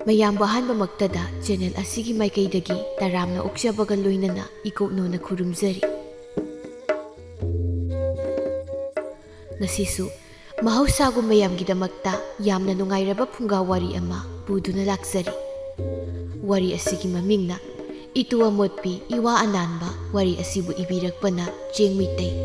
ꯃꯌꯥꯝꯕ ꯑꯍꯥꯟꯕꯃꯛꯇꯗ ꯆꯦꯅꯦꯜ ꯑꯁꯤꯒꯤ ꯃꯥꯏꯀꯩꯗꯒꯤ ꯇꯔꯥꯝꯅ ꯑꯣꯛꯆꯕꯒ ꯂꯣꯏꯅꯅ ꯏꯀꯣꯛꯅꯣꯅ ꯈꯨꯔꯨꯝꯖꯔꯤ꯫ ꯉꯁꯤꯁꯨ ꯃꯍꯧꯁꯥꯒꯨꯝ ꯃꯌꯥꯝꯒꯤꯗꯃꯛꯇ ꯌꯥꯝꯅ ꯅꯨꯡꯉꯥꯏꯔꯕ ꯐꯨꯡꯒꯥ ꯋꯥꯔꯤ ꯑꯃ ꯄꯨꯗꯨꯅ ꯂꯥꯛꯆꯔꯤ꯫ ꯋꯥꯔꯤ ꯑꯁꯤꯒꯤ ꯃꯃꯤꯡꯅ ꯏꯇꯨ ꯑꯃꯣꯠꯄꯤ ꯏꯋꯥ ꯑꯅꯥꯟꯕ, ꯋꯥꯔꯤ ꯑꯁꯤꯕꯨ ꯏꯕꯤꯔꯛꯄꯅ ꯆꯦꯡ ꯃꯩꯇꯩ꯫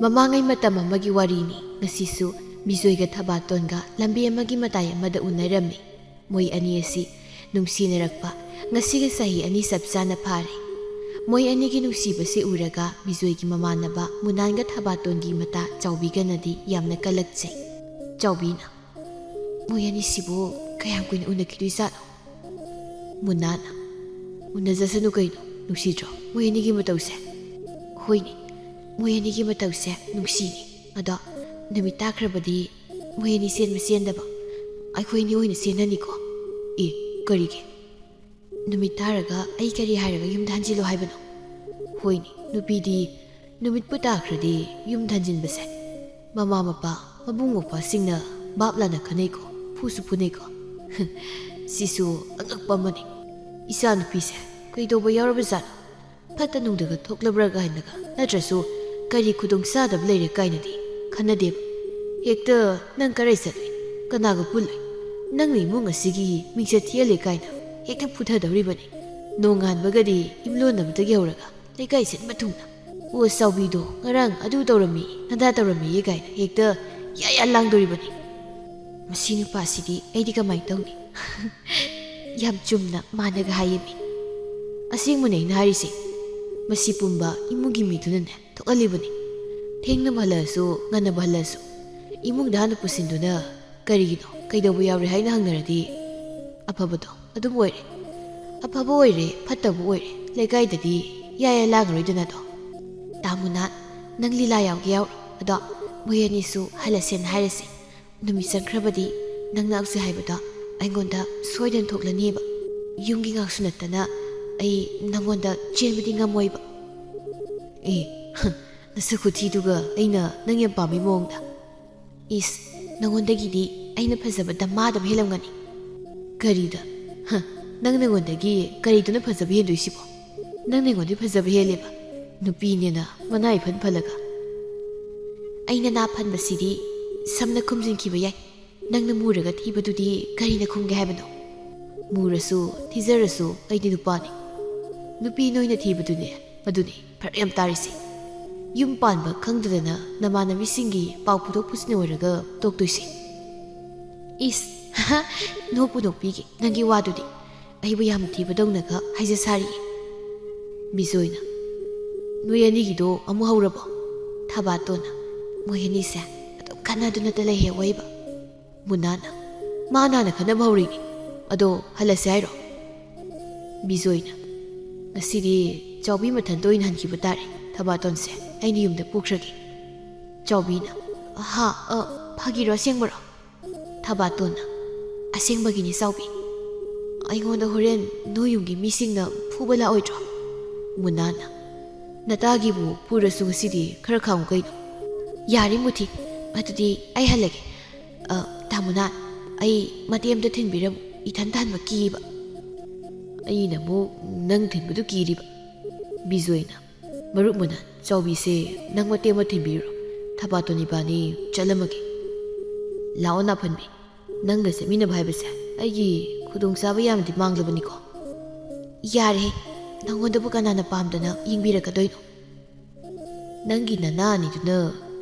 ꯃꯃꯥꯡꯉꯩ ꯃꯇꯝ ꯑꯃꯒꯤ ꯋꯥꯔꯤꯅꯤ꯫ ꯉꯁꯤꯁꯨ ꯕꯤꯖꯣꯏꯒ ꯊꯕꯥꯇꯣꯟꯒ ꯂꯝꯕꯤ ꯑꯃꯒꯤ ꯃꯇꯥꯏ ꯑꯃꯗ ꯎꯅꯔꯝꯃꯤ꯫ ꯃꯣꯏ ꯑꯅꯤ ꯑꯁꯤ ꯅꯨꯡꯁꯤꯅꯔꯛꯄ ꯉꯁꯤꯒ ꯆꯍꯤ 2 ꯆꯞ ꯆꯥꯅ ꯐꯥꯔꯦ꯫ ꯃꯣꯏ ꯑꯅꯤꯒꯤ ꯅꯨꯡꯁꯤꯕꯁꯤ ꯎꯔꯒ ꯕꯤꯖꯣꯏꯒꯤ ꯃꯃꯥꯟꯅꯕ ꯃꯨꯅꯥꯟꯒ ꯊꯕꯥꯇꯣꯟꯒꯤ ꯃꯇꯥ ꯆꯥꯎꯕꯤꯒꯅꯗꯤ ꯌꯥꯝꯅ ꯀꯜꯂꯛꯆꯩ꯫ ꯆꯥꯎꯕꯤꯅ, ꯃꯣꯏ ꯑꯅꯤꯁꯤꯕꯨ ꯀꯌꯥꯝ ꯀꯨꯏꯅ ꯎꯅꯈꯤꯗꯣꯏꯖꯥꯠꯅꯣ? ꯃꯨꯅꯥꯟꯅ, ꯎꯅꯖꯁꯅꯨ ꯀꯩꯅꯣ, ꯅꯨꯡꯁꯤꯗ꯭ꯔꯣ ꯃꯣꯏ ꯑꯅꯤꯒꯤ ꯃꯇꯧꯁꯦ? ꯍꯣꯏꯅꯦ, ꯃꯣꯏ ꯑꯅꯤꯒꯤ ꯃꯇꯧꯁꯦ ꯅꯨꯡꯁꯤꯅꯤ, ꯑꯗꯣ ꯅꯨꯃꯤꯠ ꯇꯥꯈ꯭ꯔꯕꯗꯤ ꯃꯣꯏ ꯑꯅꯤ ꯆꯦꯟꯕ ꯆꯦꯟꯗꯕ ꯑꯩꯈꯣꯏ ꯑꯅꯤ ꯑꯣꯏꯅ ꯆꯦꯟꯅꯅꯤꯀꯣ? ꯑꯦ, ꯀꯔꯤꯒꯤ? ꯅꯨꯃꯤꯠ ꯇꯥꯔꯒ ꯑꯩ ꯀꯔꯤ ꯍꯥꯏꯔꯒ ꯌꯨꯝꯗ ꯍꯟꯖꯤꯜꯂꯣ ꯍꯥꯏꯕꯅꯣ? ꯍꯣꯏꯅꯦ, ꯅꯨꯄꯤꯗꯤ ꯅꯨꯃꯤꯠꯄꯨ ꯇꯥꯈ꯭ꯔꯗꯤ ꯌꯨꯝꯗ ꯍꯟꯖꯤꯟꯕꯁꯦ ꯃꯃꯥ ꯃꯄꯥ ꯃꯕꯨꯡ ꯃꯧꯄ꯭ꯋꯥꯁꯤꯡꯅ ꯚꯥꯞ ꯂꯥꯟꯅ ꯈꯟꯅꯩꯀꯣ, ꯐꯨꯁꯨ ꯐꯨꯅꯩꯀꯣ꯫ ꯁꯤꯁꯨ ꯑꯉꯛꯄ ꯑꯃꯅꯤ꯫ ꯏꯆꯥ ꯅꯨꯄꯤꯁꯦ ꯀꯩꯗꯧꯕ ꯌꯥꯎꯔꯕꯖꯥꯠꯅꯣ? ꯐꯠꯇ ꯅꯨꯡꯗꯒ ꯊꯣꯛꯂꯕ꯭ꯔꯥ ꯀꯥꯏꯅꯒ, ꯅꯠꯇ꯭ꯔꯁꯨ ꯀꯔꯤ ꯈꯨꯗꯣꯡ ꯆꯥꯗꯕ ꯂꯩꯔꯦ ꯀꯥꯏꯅꯗꯤ ꯈꯟꯅꯗꯦꯕ꯫ ꯍꯦꯛꯇ ꯅꯪ ꯀꯔꯥꯏ ꯆꯠꯂꯨꯏ, ꯀꯅꯥꯒ ꯄꯨꯜꯂꯨꯏ, ꯅꯪꯅ ꯏꯃꯨꯡ ꯑꯁꯤꯒꯤ ꯃꯤꯡꯆꯠ ꯊꯤꯍꯜꯂꯦ ꯀꯥꯏꯅ ꯍꯦꯛꯇ ꯐꯨꯊꯗꯧꯔꯤꯕꯅꯤ꯫ ꯅꯣꯡꯉꯥꯟꯕꯒꯗꯤ ꯌꯨꯝꯂꯣꯟꯅꯕꯗꯒꯤ ꯍꯧꯔꯒ ꯂꯩꯀꯥꯏ ꯁꯤꯟꯕ ꯊꯨꯡꯅ ꯑꯣ ꯆꯥꯎꯕꯤꯗꯣ ꯉꯔꯥꯡ ꯑꯗꯨ ꯇꯧꯔꯝꯃꯤ ꯑꯗꯥ ꯇꯧꯔꯝꯃꯤꯌꯦ ꯀꯥꯏꯅ ꯍꯦꯛꯇ ꯌꯥ ꯂꯥꯡꯗꯣꯔꯤꯕꯅꯤ꯫ ꯃꯁꯤ ꯅꯨꯄꯥꯁꯤꯗꯤ ꯑꯩꯗꯤ ꯀꯃꯥꯏꯅ ꯇꯧꯅꯤ? ꯌꯥꯝ ꯆꯨꯝꯅ ꯃꯥꯅꯒ ꯍꯥꯏꯌꯦꯃꯤ꯫ ꯑꯁꯦꯡꯕꯅꯦ ꯑꯩꯅ ꯍꯥꯏꯔꯤꯁꯦ, ꯃꯁꯤ ꯄꯨꯝꯕ ꯏꯃꯨꯡꯒꯤ ꯃꯤꯗꯨꯅꯅꯦ ꯊꯣꯛꯍꯜꯂꯤꯕꯅꯤ꯫ ꯊꯦꯡꯅꯕ ꯍꯜꯂꯛꯑꯁꯨ ꯉꯟꯅꯕ ꯍꯜꯂꯛꯑꯁꯨ ꯏꯃꯨꯡꯗ ꯍꯥꯟꯅ ꯄꯨꯁꯤꯟꯗꯨꯅ ꯀꯔꯤꯒꯤꯅꯣ, ꯀꯩꯗꯧꯕ ꯌꯥꯎꯔꯦ ꯍꯥꯏꯅ ꯍꯪꯅꯔꯗꯤ ꯑꯐꯕꯗꯣ ꯑꯗꯨꯝ ꯑꯣꯏꯔꯦ, ꯑꯐꯕ ꯑꯣꯏꯔꯦ ꯐꯠꯇꯕ ꯑꯣꯏꯔꯦ ꯂꯩꯀꯥꯏꯗꯗꯤ ꯌꯥ ꯂꯥꯡꯉꯔꯣꯏꯗꯅꯗꯣ꯫ ꯇꯥꯃꯨꯅꯥ, ꯅꯪ ꯂꯤꯂꯥ ꯌꯥꯎꯒꯦ ꯌꯥꯎꯔꯣ, ꯑꯗꯣ ꯃꯣꯏ ꯑꯅꯤꯁꯨ ꯍꯜꯂꯁꯦꯅ ꯍꯥꯏꯔꯁꯤ꯫ ꯅꯨꯃꯤꯠ ꯆꯪꯈ꯭ꯔꯕꯗꯤ ꯅꯪꯅ ꯍꯧꯖꯤꯛ ꯍꯥꯏꯕꯗꯣ ꯑꯩꯉꯣꯟꯗ ꯁꯣꯏꯗꯅ ꯊꯣꯛꯂꯅꯤꯕ꯫ ꯌꯨꯝꯒꯤ ꯉꯥꯛꯁꯨ ꯅꯠꯇꯅ ꯑꯩ ꯅꯪꯉꯣꯟꯗ ꯆꯦꯟꯕꯗꯤ ꯉꯝꯃꯣꯏꯕ꯫ ꯑꯦ, ꯅꯁꯛ ꯈꯨꯊꯤꯗꯨꯒ ꯑꯩꯅ ꯅꯪ ꯌꯥꯝ ꯄꯥꯝꯃꯤ ꯃꯑꯣꯡꯗ꯫ ꯏꯁ, ꯅꯪꯉꯣꯟꯗꯒꯤꯗꯤ ꯑꯩꯅ ꯐꯖꯕ ꯗꯃꯥꯗꯝ ꯍꯦꯜꯂꯝꯒꯅꯤ꯫ ꯀꯔꯤꯗ? ꯅꯪꯉꯣꯟꯗꯒꯤ ꯀꯔꯤꯗꯨꯅ ꯐꯖꯕ ꯍꯦꯟꯗꯣꯏꯁꯤꯕꯣ? ꯅꯪ ꯑꯩꯉꯣꯟꯗꯤ ꯐꯖꯕ ꯍꯦꯜꯂꯦꯕ, ꯅꯨꯄꯤꯅꯦꯅ ꯃꯅꯥ ꯏꯐꯟ ꯐꯜꯂꯒ꯫ ꯑꯩꯅ ꯅꯥ ꯐꯟꯕꯁꯤꯗꯤ ꯁꯝꯅ ꯈꯨꯝꯖꯤꯟꯈꯤꯕ ꯌꯥꯏ, ꯅꯪꯅ ꯃꯨꯔꯒ ꯊꯤꯕꯗꯨꯗꯤ ꯀꯔꯤꯅ ꯈꯨꯝꯒꯦ ꯍꯥꯏꯕꯅꯣ? ꯃꯨꯔꯁꯨ ꯊꯤꯖꯔꯁꯨ ꯑꯩꯗꯤ ꯅꯨꯄꯥꯅꯤ꯫ ꯅꯨꯄꯤ ꯅꯣꯏꯅ ꯊꯤꯕꯗꯨꯅꯦ ꯃꯗꯨꯅꯤ ꯐꯔꯛ ꯌꯥꯝ ꯇꯥꯔꯤꯁꯦ꯫ ꯌꯨꯝ ꯄꯥꯟꯕ ꯈꯪꯗꯗꯅ ꯅꯃꯥꯟꯅꯕꯤꯁꯤꯡꯒꯤ ꯄꯥꯎ ꯄꯨꯊꯣꯛ ꯄꯨꯁꯤꯟ ꯑꯣꯏꯔꯒ ꯇꯣꯛꯇꯣꯏꯁꯦ꯫ ꯏꯁ, ꯅꯣꯛꯄꯨ ꯅꯣꯛꯄꯤꯒꯦ ꯅꯪꯒꯤ ꯋꯥꯗꯨꯗꯤ, ꯑꯩꯕꯨ ꯌꯥꯝ ꯊꯤꯕꯗꯧꯅꯒ ꯍꯥꯏꯖ ꯁꯥꯔꯤꯌꯦ꯫ ꯕꯤꯖꯣꯏꯅ, ꯅꯣꯏ ꯑꯅꯤꯒꯤꯗꯣ ꯑꯃꯨꯛ ꯍꯧꯔꯕꯣ? ꯊꯕꯥꯇꯣꯟꯅ, ꯃꯣꯏ ꯑꯅꯤꯁꯦ ꯑꯗꯨꯝ ꯈꯟꯅꯗꯨꯅꯇ ꯂꯩꯍꯦ ꯑꯣꯏꯕ꯫ ꯃꯨꯅꯥꯟꯅ, ꯃꯥꯅ ꯍꯥꯟꯅ ꯈꯟꯅꯕ ꯍꯧꯔꯤꯅꯤ, ꯑꯗꯣ ꯍꯜꯂꯁꯦ ꯍꯥꯏꯔꯣ? ꯕꯤꯖꯣꯏꯅ, ꯉꯁꯤꯗꯤ ꯆꯥꯎꯕꯤ ꯃꯊꯟꯇ ꯑꯣꯏꯅ ꯍꯟꯈꯤꯕ ꯇꯥꯔꯦ, ꯊꯕꯥꯇꯣꯟꯁꯦ ꯑꯩꯅ ꯌꯨꯝꯗ ꯄꯨꯈ꯭ꯔꯒꯦ꯫ ꯆꯥꯎꯕꯤꯅ, ꯐꯥꯒꯤꯔꯣ ꯑꯁꯦꯡꯕꯔꯣ? ꯊꯕꯥꯇꯣꯟꯅ, ꯑꯁꯦꯡꯕꯒꯤꯅꯤ ꯆꯥꯎꯕꯤ, ꯑꯩꯉꯣꯟꯗ ꯍꯣꯔꯦꯟ ꯅꯣꯏ ꯌꯨꯝꯒꯤ ꯃꯤꯁꯤꯡꯅ ꯐꯨꯕ ꯂꯥꯛꯑꯣꯏꯗ꯭ꯔꯣ? ꯃꯨꯅꯥꯟꯅ, ꯅꯇꯥꯒꯤꯕꯨ ꯐꯨꯔꯁꯨ ꯉꯁꯤꯗꯤ ꯈꯔ ꯈꯥꯡꯉꯨ ꯀꯩꯅꯣ꯫ ꯌꯥꯔꯦ ꯃꯨꯊꯤ, ꯑꯗꯨꯗꯤ ꯑꯩ ꯍꯜꯂꯒꯦ꯫ ꯇꯥꯃꯨꯅꯥꯟ, ꯑꯩ ꯃꯇꯦꯛ ꯑꯃꯇ ꯊꯤꯟꯕꯤꯔꯝꯃꯨ, ꯏꯊꯟꯇ ꯍꯟꯕ ꯀꯤꯕ꯫ ꯑꯩꯅ ꯑꯃꯨꯛ ꯅꯪ ꯊꯤꯟꯕꯗꯨ ꯀꯤꯔꯤꯕ? ꯕꯤꯖꯣꯏꯅ, ꯃꯔꯨꯞ ꯃꯨꯅꯥꯟ, ꯆꯥꯎꯕꯤꯁꯦ ꯅꯪ ꯃꯇꯦꯛ ꯑꯃ ꯊꯤꯟꯕꯤꯔꯣ, ꯊꯕꯥꯇꯣꯟ ꯏꯕꯥꯅꯤ ꯆꯠꯂꯝꯃꯒꯦ꯫ ꯂꯥꯛꯑꯣ ꯅꯥꯐꯟꯕꯤ, ꯅꯪꯒ ꯆꯠꯃꯤꯟꯅꯕ ꯍꯥꯏꯕꯁꯦ ꯑꯩꯒꯤ ꯈꯨꯗꯣꯡꯆꯥꯕ ꯌꯥꯝꯅꯗꯤ ꯃꯥꯡꯂꯕꯅꯤꯀꯣ꯫ ꯌꯥꯔꯦ, ꯅꯪꯉꯣꯟꯗꯕꯨ ꯀꯅꯥꯅ ꯄꯥꯝꯗꯅ ꯌꯦꯡꯕꯤꯔꯛꯀꯗꯣꯏꯅꯣ? ꯅꯪꯒꯤ ꯅꯅꯥ ꯑꯅꯤꯗꯨꯅ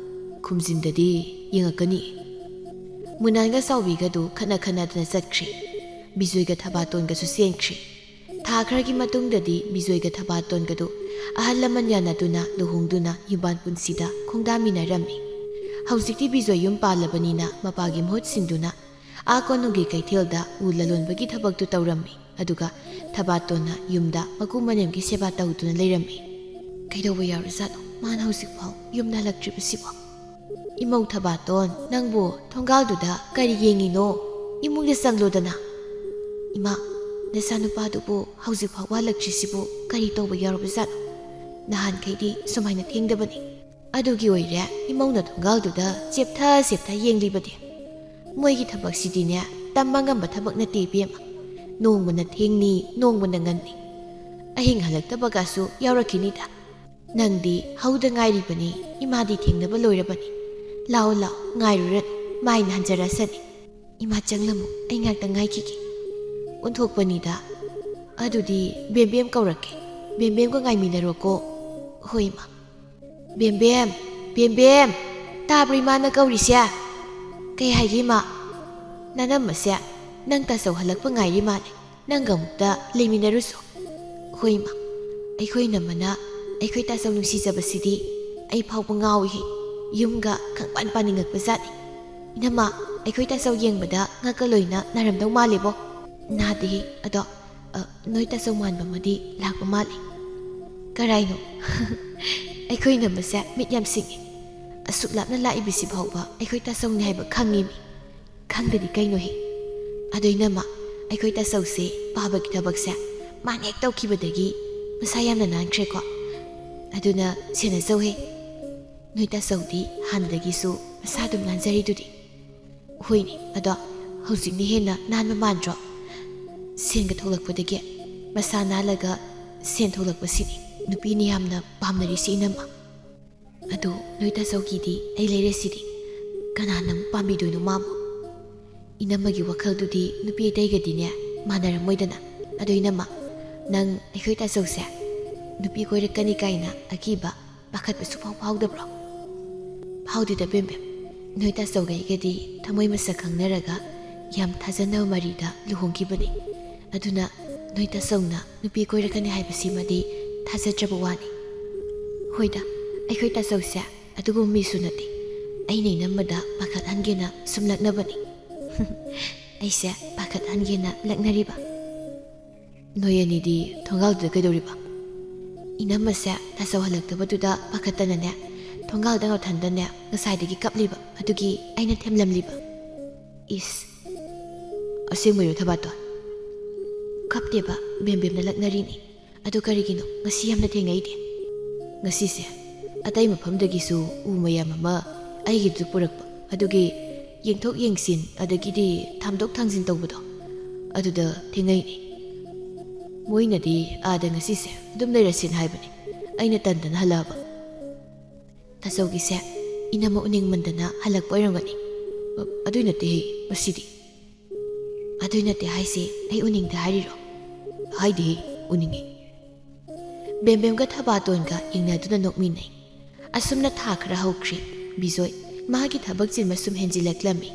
ꯈꯨꯝꯖꯤꯟꯗꯗꯤ ꯌꯦꯡꯉꯛꯀꯅꯤ꯫ ꯃꯨꯅꯥꯟꯒ ꯆꯥꯎꯕꯤꯒꯗꯨ ꯈꯟꯅꯗꯨꯅ ꯆꯠꯈ꯭ꯔꯤ꯫ ꯕꯤꯖꯣꯏꯒ ꯊꯕꯥꯇꯣꯟꯒꯁꯨ ꯆꯦꯟꯈ꯭ꯔꯤ꯫ ꯊꯥ ꯈꯔꯒꯤ ꯃꯇꯨꯡꯗꯗꯤ ꯕꯤꯖꯣꯏꯒ ꯊꯕꯥꯇꯣꯟꯒꯗꯨ ꯑꯍꯜ ꯂꯃꯟ ꯌꯥꯅꯗꯨꯅ ꯂꯨꯍꯣꯡꯗꯨꯅ ꯌꯨꯝꯕꯥꯟ ꯄꯨꯟꯁꯤꯗ ꯈꯣꯡꯗꯥꯃꯤꯟꯅꯔꯝꯃꯤ꯫ ꯍꯧꯖꯤꯛꯇꯤ ꯕꯤꯖꯣꯏ ꯌꯨꯝ ꯄꯥꯜꯂꯕꯅꯤꯅ ꯃꯄꯥꯒꯤ ꯃꯍꯨꯠ ꯁꯤꯟꯗꯨꯅ ꯀꯣꯅꯨꯡꯒꯤ ꯀꯩꯊꯦꯜꯗ ꯎ ꯂꯂꯣꯟꯕꯒꯤ ꯊꯕꯛꯇꯨ ꯇꯧꯔꯝꯃꯤ, ꯑꯗꯨꯒ ꯊꯕꯥꯇꯣꯟꯅ ꯌꯨꯝꯗ ꯃꯀꯨ ꯃꯅꯦꯝꯒꯤ ꯁꯦꯕꯥ ꯇꯧꯗꯨꯅ ꯂꯩꯔꯝꯃꯤ꯫ ꯀꯩꯗꯧꯕ ꯌꯥꯎꯔꯖꯥꯠꯅꯣ ꯃꯥꯅ ꯍꯧꯖꯤꯛꯐꯥꯎ ꯌꯨꯝꯗ ꯍꯜꯂꯛꯇ꯭ꯔꯤꯕꯁꯤꯕꯣ? ꯏꯃꯧ ꯊꯕꯥꯇꯣꯟ, ꯅꯪꯕꯨ ꯊꯣꯡꯒꯥꯜꯗꯨꯗ ꯀꯔꯤ ꯌꯦꯡꯉꯤꯅꯣ? ꯏꯃꯨꯡꯗ ꯆꯪꯂꯣꯗꯅ꯫ ꯏꯃꯥ, ꯅꯆꯥꯅꯨꯄꯥꯗꯨꯕꯨ ꯍꯧꯖꯤꯛꯐꯥꯎ ꯍꯜꯂꯛꯇ꯭ꯔꯤꯁꯤꯕꯨ ꯀꯔꯤ ꯇꯧꯕ ꯌꯥꯎꯔꯕꯖꯥꯠꯅꯣ? ꯅꯍꯥꯟꯈꯩꯗꯤ ꯁꯨꯃꯥꯏꯅ ꯊꯦꯡꯗꯕꯅꯤ꯫ ꯑꯗꯨꯒꯤ ꯑꯣꯏꯔꯦ ꯏꯃꯧꯅ ꯊꯣꯡꯒꯥꯜꯗꯨꯗ ꯆꯦꯞꯊ ꯌꯦꯡꯂꯤꯕꯗꯤ ꯃꯣꯏꯒꯤ ꯊꯕꯛꯁꯤꯗꯤꯅꯦ ꯇꯝꯕ ꯉꯝꯕ ꯊꯕꯛ ꯅꯠꯇꯦ ꯏꯕꯦꯝꯃ ꯅꯣꯡꯃꯅ ꯊꯦꯡꯅꯤ ꯅꯣꯡꯃꯅ ꯉꯟꯅꯤ ꯑꯍꯤꯡ ꯍꯜꯂꯛꯇꯕꯒꯁꯨ ꯌꯥꯎꯔꯛꯈꯤꯅꯤꯗ ꯅꯪꯗꯤ ꯍꯧꯗ ꯉꯥꯏꯔꯤꯕꯅꯤ ꯏꯃꯥꯗꯤ ꯊꯦꯡꯅꯕ ꯂꯣꯏꯔꯕꯅꯤ ꯂꯥꯛꯑꯣ ꯉꯥꯏꯔꯨꯔꯅꯨ ꯃꯥꯏꯅ ꯍꯟꯖꯔꯁꯅꯤ ꯏꯃꯥ ꯆꯪꯂꯝꯃꯨ ꯑꯩ ꯉꯥꯛꯇ ꯉꯥꯏꯈꯤꯒꯦ ꯑꯣꯟꯊꯣꯛꯄꯅꯤꯗ ꯑꯗꯨꯗꯤ ꯕꯦꯝꯕꯦꯝ ꯀꯧꯔꯛꯀꯦ ꯕꯦꯝꯕꯦꯝꯒ ꯉꯥꯏꯃꯤꯟꯅꯔꯣꯀꯣ ꯍꯣꯏ ꯏꯃꯥ ꯕꯦꯝꯕꯦꯝ ꯇꯥꯕ꯭ꯔꯣ ꯏꯃꯥꯅ ꯀꯧꯔꯤꯁꯦ ꯀꯩ ꯍꯥꯏꯒꯦ ꯏꯃꯥ ꯅꯅꯝꯃꯁꯦ ꯅꯪ ꯇꯥꯆꯧ ꯍꯜꯂꯛꯄ ꯉꯥꯏꯔꯤ ꯃꯥꯜꯂꯦ ꯅꯪꯒ ꯑꯃꯨꯛꯇ ꯂꯩꯃꯤꯟꯅꯔꯨꯁꯨ ꯍꯣꯏ ꯏꯃꯥ ꯑꯩꯈꯣꯏ ꯅꯝꯃꯅ ꯑꯩꯈꯣꯏ ꯇꯥꯆꯧ ꯅꯨꯡꯁꯤꯖꯕꯁꯤꯗꯤ ꯑꯩ ꯐꯥꯎꯕ ꯉꯥꯎꯏꯍꯦ ꯌꯨꯝꯒ ꯈꯪꯄꯥꯟ ꯄꯥꯅꯤꯡꯉꯛꯄ ꯖꯥꯠꯅꯤ ꯏꯅꯝꯃ ꯑꯩꯈꯣꯏ ꯇꯥꯆꯧ ꯌꯦꯡꯕꯗ ꯉꯛꯀ ꯂꯣꯏꯅ ꯅꯥꯔꯝꯗꯧ ꯃꯥꯜꯂꯦꯕꯣ ꯅꯥꯗꯦꯍꯦ ꯑꯗꯣ ꯅꯣꯏ ꯇꯥꯆꯧ ꯃꯥꯟꯕ ꯑꯃꯗꯤ ꯂꯥꯛꯄ ꯃꯥꯜꯂꯤ ꯀꯔꯥꯏꯅꯣ ꯑꯩꯈꯣꯏ ꯅꯝꯃꯁꯦ ꯃꯤꯠ ꯌꯥꯝ ꯁꯤꯡꯉꯤ ꯑꯁꯨꯛ ꯂꯥꯞꯅ ꯂꯥꯛꯏꯕꯁꯤ ꯐꯥꯎꯕ ꯑꯩꯈꯣই ꯇꯥꯆꯧꯅꯤ ꯍꯥꯏꯕ ꯈꯪꯉꯤꯃꯤ ꯈꯪꯗꯗꯤ ꯀꯩꯅꯣꯍꯦ ꯑꯗꯣ ꯏꯅꯝꯃ ꯑꯩꯈꯣꯏ ꯇꯥꯆꯧꯁꯦ ꯄꯥꯕꯒꯤ ꯊꯕꯛꯁꯦ ꯃꯥꯅ ꯍꯦꯛ ꯇꯧꯈꯤꯕꯗꯒꯤ ꯃꯁꯥ ꯌꯥꯝꯅ ꯅꯥꯟꯈ꯭ꯔꯦꯀꯣ ꯑꯗꯨꯅ ꯁꯦꯟꯅꯖꯧꯍꯦ ꯅꯣꯏ ꯇꯥꯆꯧꯗꯤ ꯍꯥꯟꯅꯗꯒꯤꯁꯨ ꯃꯁꯥ ꯑꯗꯨꯝ ꯅꯥꯟꯖꯔꯤꯗꯨꯗꯤ ꯍꯣꯏꯅꯦ ꯑꯗꯣ ꯍꯧꯖꯤꯛꯅ ꯍꯦꯟꯅ ꯅꯥꯟꯕ ꯃꯥꯟꯗ꯭ꯔꯣ ꯁꯦꯟꯒ ꯊꯣꯛꯂꯛꯄꯗꯒꯤ ꯃꯁꯥ ꯅꯥꯜꯂꯒ ꯁꯦꯟ ꯊꯣꯛꯂꯛꯄꯁꯤꯅꯤ ꯅꯨꯄꯤꯅ ꯌꯥꯝꯅ ꯄꯥꯝꯅꯔꯤꯁꯤ ꯏꯅꯝꯃ ꯑꯗꯣ ꯅꯣꯏ ꯇꯥꯆꯧꯒꯤꯗꯤ ꯑꯩ ꯂꯩꯔꯦꯁꯤꯗꯤ ꯀꯅꯥꯅ ꯑꯃꯨꯛ ꯄꯥꯝꯕꯤꯗꯣꯏꯅꯣ ꯃꯥꯕꯨ ꯏꯅꯝꯃꯒꯤ ꯋꯥꯈꯜꯗꯨꯗꯤ ꯅꯨꯄꯤ ꯑꯇꯩꯒꯗꯤꯅꯦ ꯃꯥꯟꯅꯔꯝꯃꯣꯏꯗꯅ ꯑꯗꯣ ꯏꯅꯝꯃ ꯅꯪ ꯑꯩꯈꯣꯏ ꯇꯥꯆꯧꯁꯦ ꯅꯨꯄꯤ ꯀꯣꯏꯔꯛꯀꯅꯤ ꯀꯥꯏꯅ ꯑꯀꯤꯕ ꯄꯥꯈꯠꯄ ꯁꯨꯡꯐꯥꯎ ꯐꯥꯎꯗꯕ꯭ꯔꯣ ꯐꯥꯎꯗꯦꯗ ꯕꯦꯝꯕꯦꯝ ꯅꯣꯏ ꯇꯥꯆꯧꯒ ꯑꯩꯒꯗꯤ ꯊꯃꯣꯏ ꯃꯁꯛ ꯈꯪꯅꯔꯒ ꯌꯥꯝ ꯊꯥꯖꯅꯕ ꯃꯔꯤꯗ ꯂꯨꯍꯣꯡꯈꯤꯕꯅꯤ ꯑꯗꯨꯅ ꯅꯣꯏ ꯇꯥꯆꯧꯅ ꯅꯨꯄꯤ ꯀꯣꯏꯔꯛꯀꯅꯤ ꯍꯥꯏꯕꯁꯤꯃꯗꯤ ꯊꯥꯖꯗ꯭ꯔꯕ ꯋꯥꯅꯤ ꯍꯣꯏꯗ ꯑꯩꯈꯣꯏ ꯇꯥꯆꯧꯁꯦ ꯑꯗꯨꯒꯨꯝꯕ ꯃꯤꯁꯨ ꯅꯠꯇꯦ ꯑꯩꯅ ꯏꯅꯝꯃꯗ ꯄꯥꯈꯠꯍꯟꯒꯦꯅ ꯁꯨꯝ ꯂꯛꯅꯕꯅꯤ ꯑꯩꯁꯦ ꯄꯥꯈꯠꯍꯟꯒꯦꯅ ꯂꯛꯅꯔꯤꯕ ꯅꯣꯏ ꯑꯅꯤꯗꯤ ꯊꯣꯡꯒꯥꯜꯗꯨꯗ ꯀꯩꯗꯧꯔꯤꯕ ꯏꯅꯝꯃꯁꯦ ꯇꯥꯆꯧ ꯍꯜꯂꯛꯇꯕꯗꯨꯗ ꯄꯥꯈꯠꯇꯅꯅꯦ ꯊꯣꯡꯒꯥꯜꯗ ꯉꯊꯟꯗꯅꯦ ꯉꯁꯥꯏꯗꯒꯤ ꯀꯞꯂꯤꯕ ꯑꯗꯨꯒꯤ ꯑꯩꯅ ꯊꯦꯝꯂꯝꯂꯤꯕ ꯏꯁ ꯑꯁꯦꯡꯕꯩꯔꯣ ꯊꯕꯥꯇꯣꯟ ꯀꯞꯇꯦꯕ ꯕꯦꯝꯕꯦꯝꯅ ꯂꯛꯅꯔꯤꯅꯤ ꯑꯗꯨ ꯀꯔꯤꯒꯤꯅꯣ ꯉꯁꯤ ꯌꯥꯝꯅ ꯊꯦꯡꯅꯩꯗꯤ ꯉꯁꯤꯁꯦ ꯑꯇꯩ ꯃꯐꯝꯗꯒꯤꯁꯨ ꯎ ꯃꯌꯥꯝ ꯑꯃ ꯑꯩꯒꯤꯗꯨ ꯄꯨꯔꯛꯄ ꯑꯗꯨꯒꯤ ꯌꯦꯡꯊꯣꯛ ꯌꯦꯡꯁꯤꯟ ꯑꯗꯒꯤꯗꯤ ꯊꯥꯝꯗꯣꯛ ꯊꯥꯡꯖꯤꯟ ꯇꯧꯕꯗꯣ ꯑꯗꯨꯗ ꯊꯦꯡꯅꯩꯅꯤ ꯃꯣꯏꯅꯗꯤ ꯑꯥꯗ ꯉꯁꯤꯁꯦ ꯑꯗꯨꯝ ꯂꯩꯔꯁꯤꯅ ꯍꯥꯏꯕꯅꯤ ꯑꯩꯅ ꯇꯟꯗꯅ ꯍꯜꯂꯛꯑꯕ ꯇꯥꯆꯧꯒꯤꯁꯦ ꯏꯅꯝꯃ ꯎꯅꯤꯡꯃꯟꯗꯅ ꯍꯜꯂꯛꯄ ꯑꯣꯏꯔꯝꯒꯅꯤ ꯑꯗꯨꯏ ꯅꯠꯇꯦꯍꯦ ꯃꯁꯤꯗꯤ ꯑꯗꯨꯏ ꯅꯠꯇꯦ ꯍꯥꯏꯁꯦ ꯑꯩ ꯎꯅꯤꯡꯗꯦ ꯍꯥꯏꯔꯤꯔꯣ ꯍꯥꯏꯗꯦꯍꯦ ꯎꯅꯤꯡꯉꯤ ꯕꯦꯝꯕꯦꯝꯒ ꯊꯕꯥꯇꯣꯟꯒ ꯌꯦꯡꯅꯗꯨꯅ ꯅꯣꯛꯃꯤꯟꯅꯩ ꯑꯁꯨꯝꯅ ꯊꯥ ꯈꯔ ꯍꯧꯈ꯭ꯔꯦ ꯕꯤꯖꯣꯏ ꯃꯥꯒꯤ ꯊꯕꯛ ꯆꯤꯟꯕ ꯁꯨꯝ ꯍꯦꯟꯖꯤꯜꯂꯛꯂꯝꯃꯤ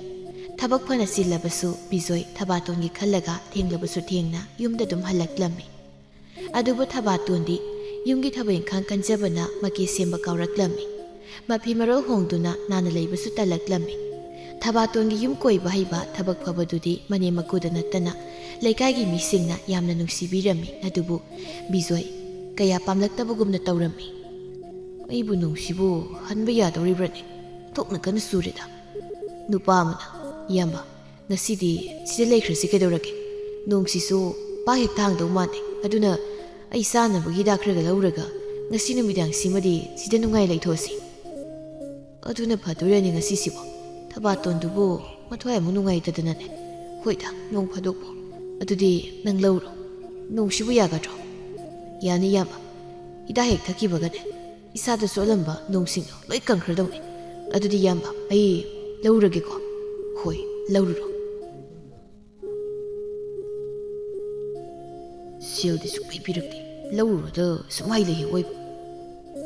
ꯊꯕꯛ ꯐꯅ ꯆꯤꯜꯂꯕꯁꯨ ꯕꯤꯖꯣꯏ ꯊꯕꯥꯇꯣꯟꯒꯤ ꯈꯜꯂꯒ ꯊꯦꯡꯂꯕꯁꯨ ꯊꯦꯡꯅ ꯌꯨꯝꯗ ꯑꯗꯨꯝ ꯍꯜꯂꯛꯂꯝꯃꯤ ꯑꯗꯨꯕꯨ ꯊꯕꯥꯇꯣꯟꯗꯤ ꯌꯨꯝꯒꯤ ꯊꯕꯛ ꯏꯪꯈꯥꯡ ꯀꯟꯖꯕꯅ ꯃꯀꯦ ꯁꯦꯝꯕ ꯀꯥꯎꯔꯛꯂꯝꯃꯤ ꯃꯐꯤ ꯃꯔꯣꯜ ꯍꯣꯡꯗꯨꯅ ꯅꯥꯟꯅ ꯂꯩꯕꯁꯨ ꯇꯜꯂꯛꯂꯝꯃꯤ ꯊꯕꯥꯇꯣꯟꯒꯤ ꯌꯨꯝ ꯀꯣꯏꯕ ꯍꯩꯕ ꯊꯕꯛ ꯐꯕꯗꯨꯗꯤ ꯃꯅꯦꯝ ꯃꯀꯨꯗ ꯅꯠꯇꯅ ꯂꯩꯀꯥꯏꯒꯤ ꯃꯤꯁꯤꯡꯅ ꯌꯥꯝꯅ ꯅꯨꯡꯁꯤꯕꯤꯔꯝꯃꯤ ꯑꯗꯨꯕꯨ ꯕꯤꯖꯣꯏ ꯀꯌꯥ ꯄꯥꯝꯂꯛꯇꯕꯒꯨꯝꯅ ꯇꯧꯔꯝꯃꯤ ꯑꯩꯕꯨ ꯅꯨꯡꯁꯤꯕꯨ ꯍꯟꯕ ꯌꯥꯗꯧꯔꯤꯕ꯭ꯔꯅꯦ ꯊꯣꯛꯅ ꯀꯟꯅ ꯆꯨꯔꯦꯗ ꯅꯨꯄꯥ ꯑꯃꯅ ꯏꯌꯥꯝꯕ ꯉꯁꯤꯗꯤ ꯁꯤꯗ ꯂꯩꯈ꯭ꯔꯁꯤ ꯀꯩꯗꯧꯔꯒꯦ ꯅꯣꯡꯁꯤꯁꯨ ꯄꯥꯛ ꯍꯦꯛ ꯊꯥꯡꯗꯧ ꯃꯥꯟꯗꯦ ꯑꯗꯨꯅ ꯑꯩ ꯆꯥꯅꯕ ꯍꯤꯗꯥꯛ ꯈꯔꯒ ꯂꯧꯔꯒ ꯉꯁꯤ ꯅꯨꯃꯤꯗꯥꯡꯁꯤꯃꯗꯤ ꯁꯤꯗ ꯅꯨꯡꯉꯥꯏ ꯂꯩꯊꯣꯛꯑꯁꯤ ꯑꯗꯨꯅ ꯐꯗꯣꯏꯔꯅꯤ ꯉꯁꯤꯁꯤꯕꯣ ꯊꯕꯥꯇꯣꯟꯗꯨꯕꯨ ꯃꯊ꯭ꯋꯥꯏ ꯑꯃꯨꯛ ꯅꯨꯡꯉꯥꯏꯇꯗꯅꯅꯦ ꯍꯣꯏꯗ ꯅꯣꯡ ꯐꯥꯗꯣꯛꯄꯨ ꯑꯗꯨꯗꯤ ꯅꯪ ꯂꯧꯔꯣ ꯅꯣꯡꯁꯤꯕꯨ ꯌꯥꯒꯗ꯭ꯔꯣ ꯌꯥꯅꯤ ꯏꯌꯥꯝꯕ ꯍꯤꯗꯥꯛ ꯍꯦꯛ ꯊꯛꯈꯤꯕꯒꯅꯦ ꯏꯁꯥꯗ ꯆꯣꯠꯂꯝꯕ ꯅꯣꯡꯁꯤꯡꯗꯣ ꯂꯣꯏ ꯀꯪꯈ꯭ꯔꯗꯧꯅꯤ ꯑꯗꯨꯗꯤ ꯏꯌꯥꯝꯕ ꯑꯩ ꯂꯧꯔꯒꯦꯀꯣ ꯍꯣꯏ ꯂꯧꯔꯨꯔꯣ ꯁꯦꯜꯗꯤ ꯁꯨꯡꯄꯤ ꯄꯤꯔꯛꯇꯦ ꯂꯧꯔꯨꯔꯣꯗ ꯁꯨꯡꯍꯥꯏ ꯂꯩꯍꯦ ꯑꯣꯏꯕ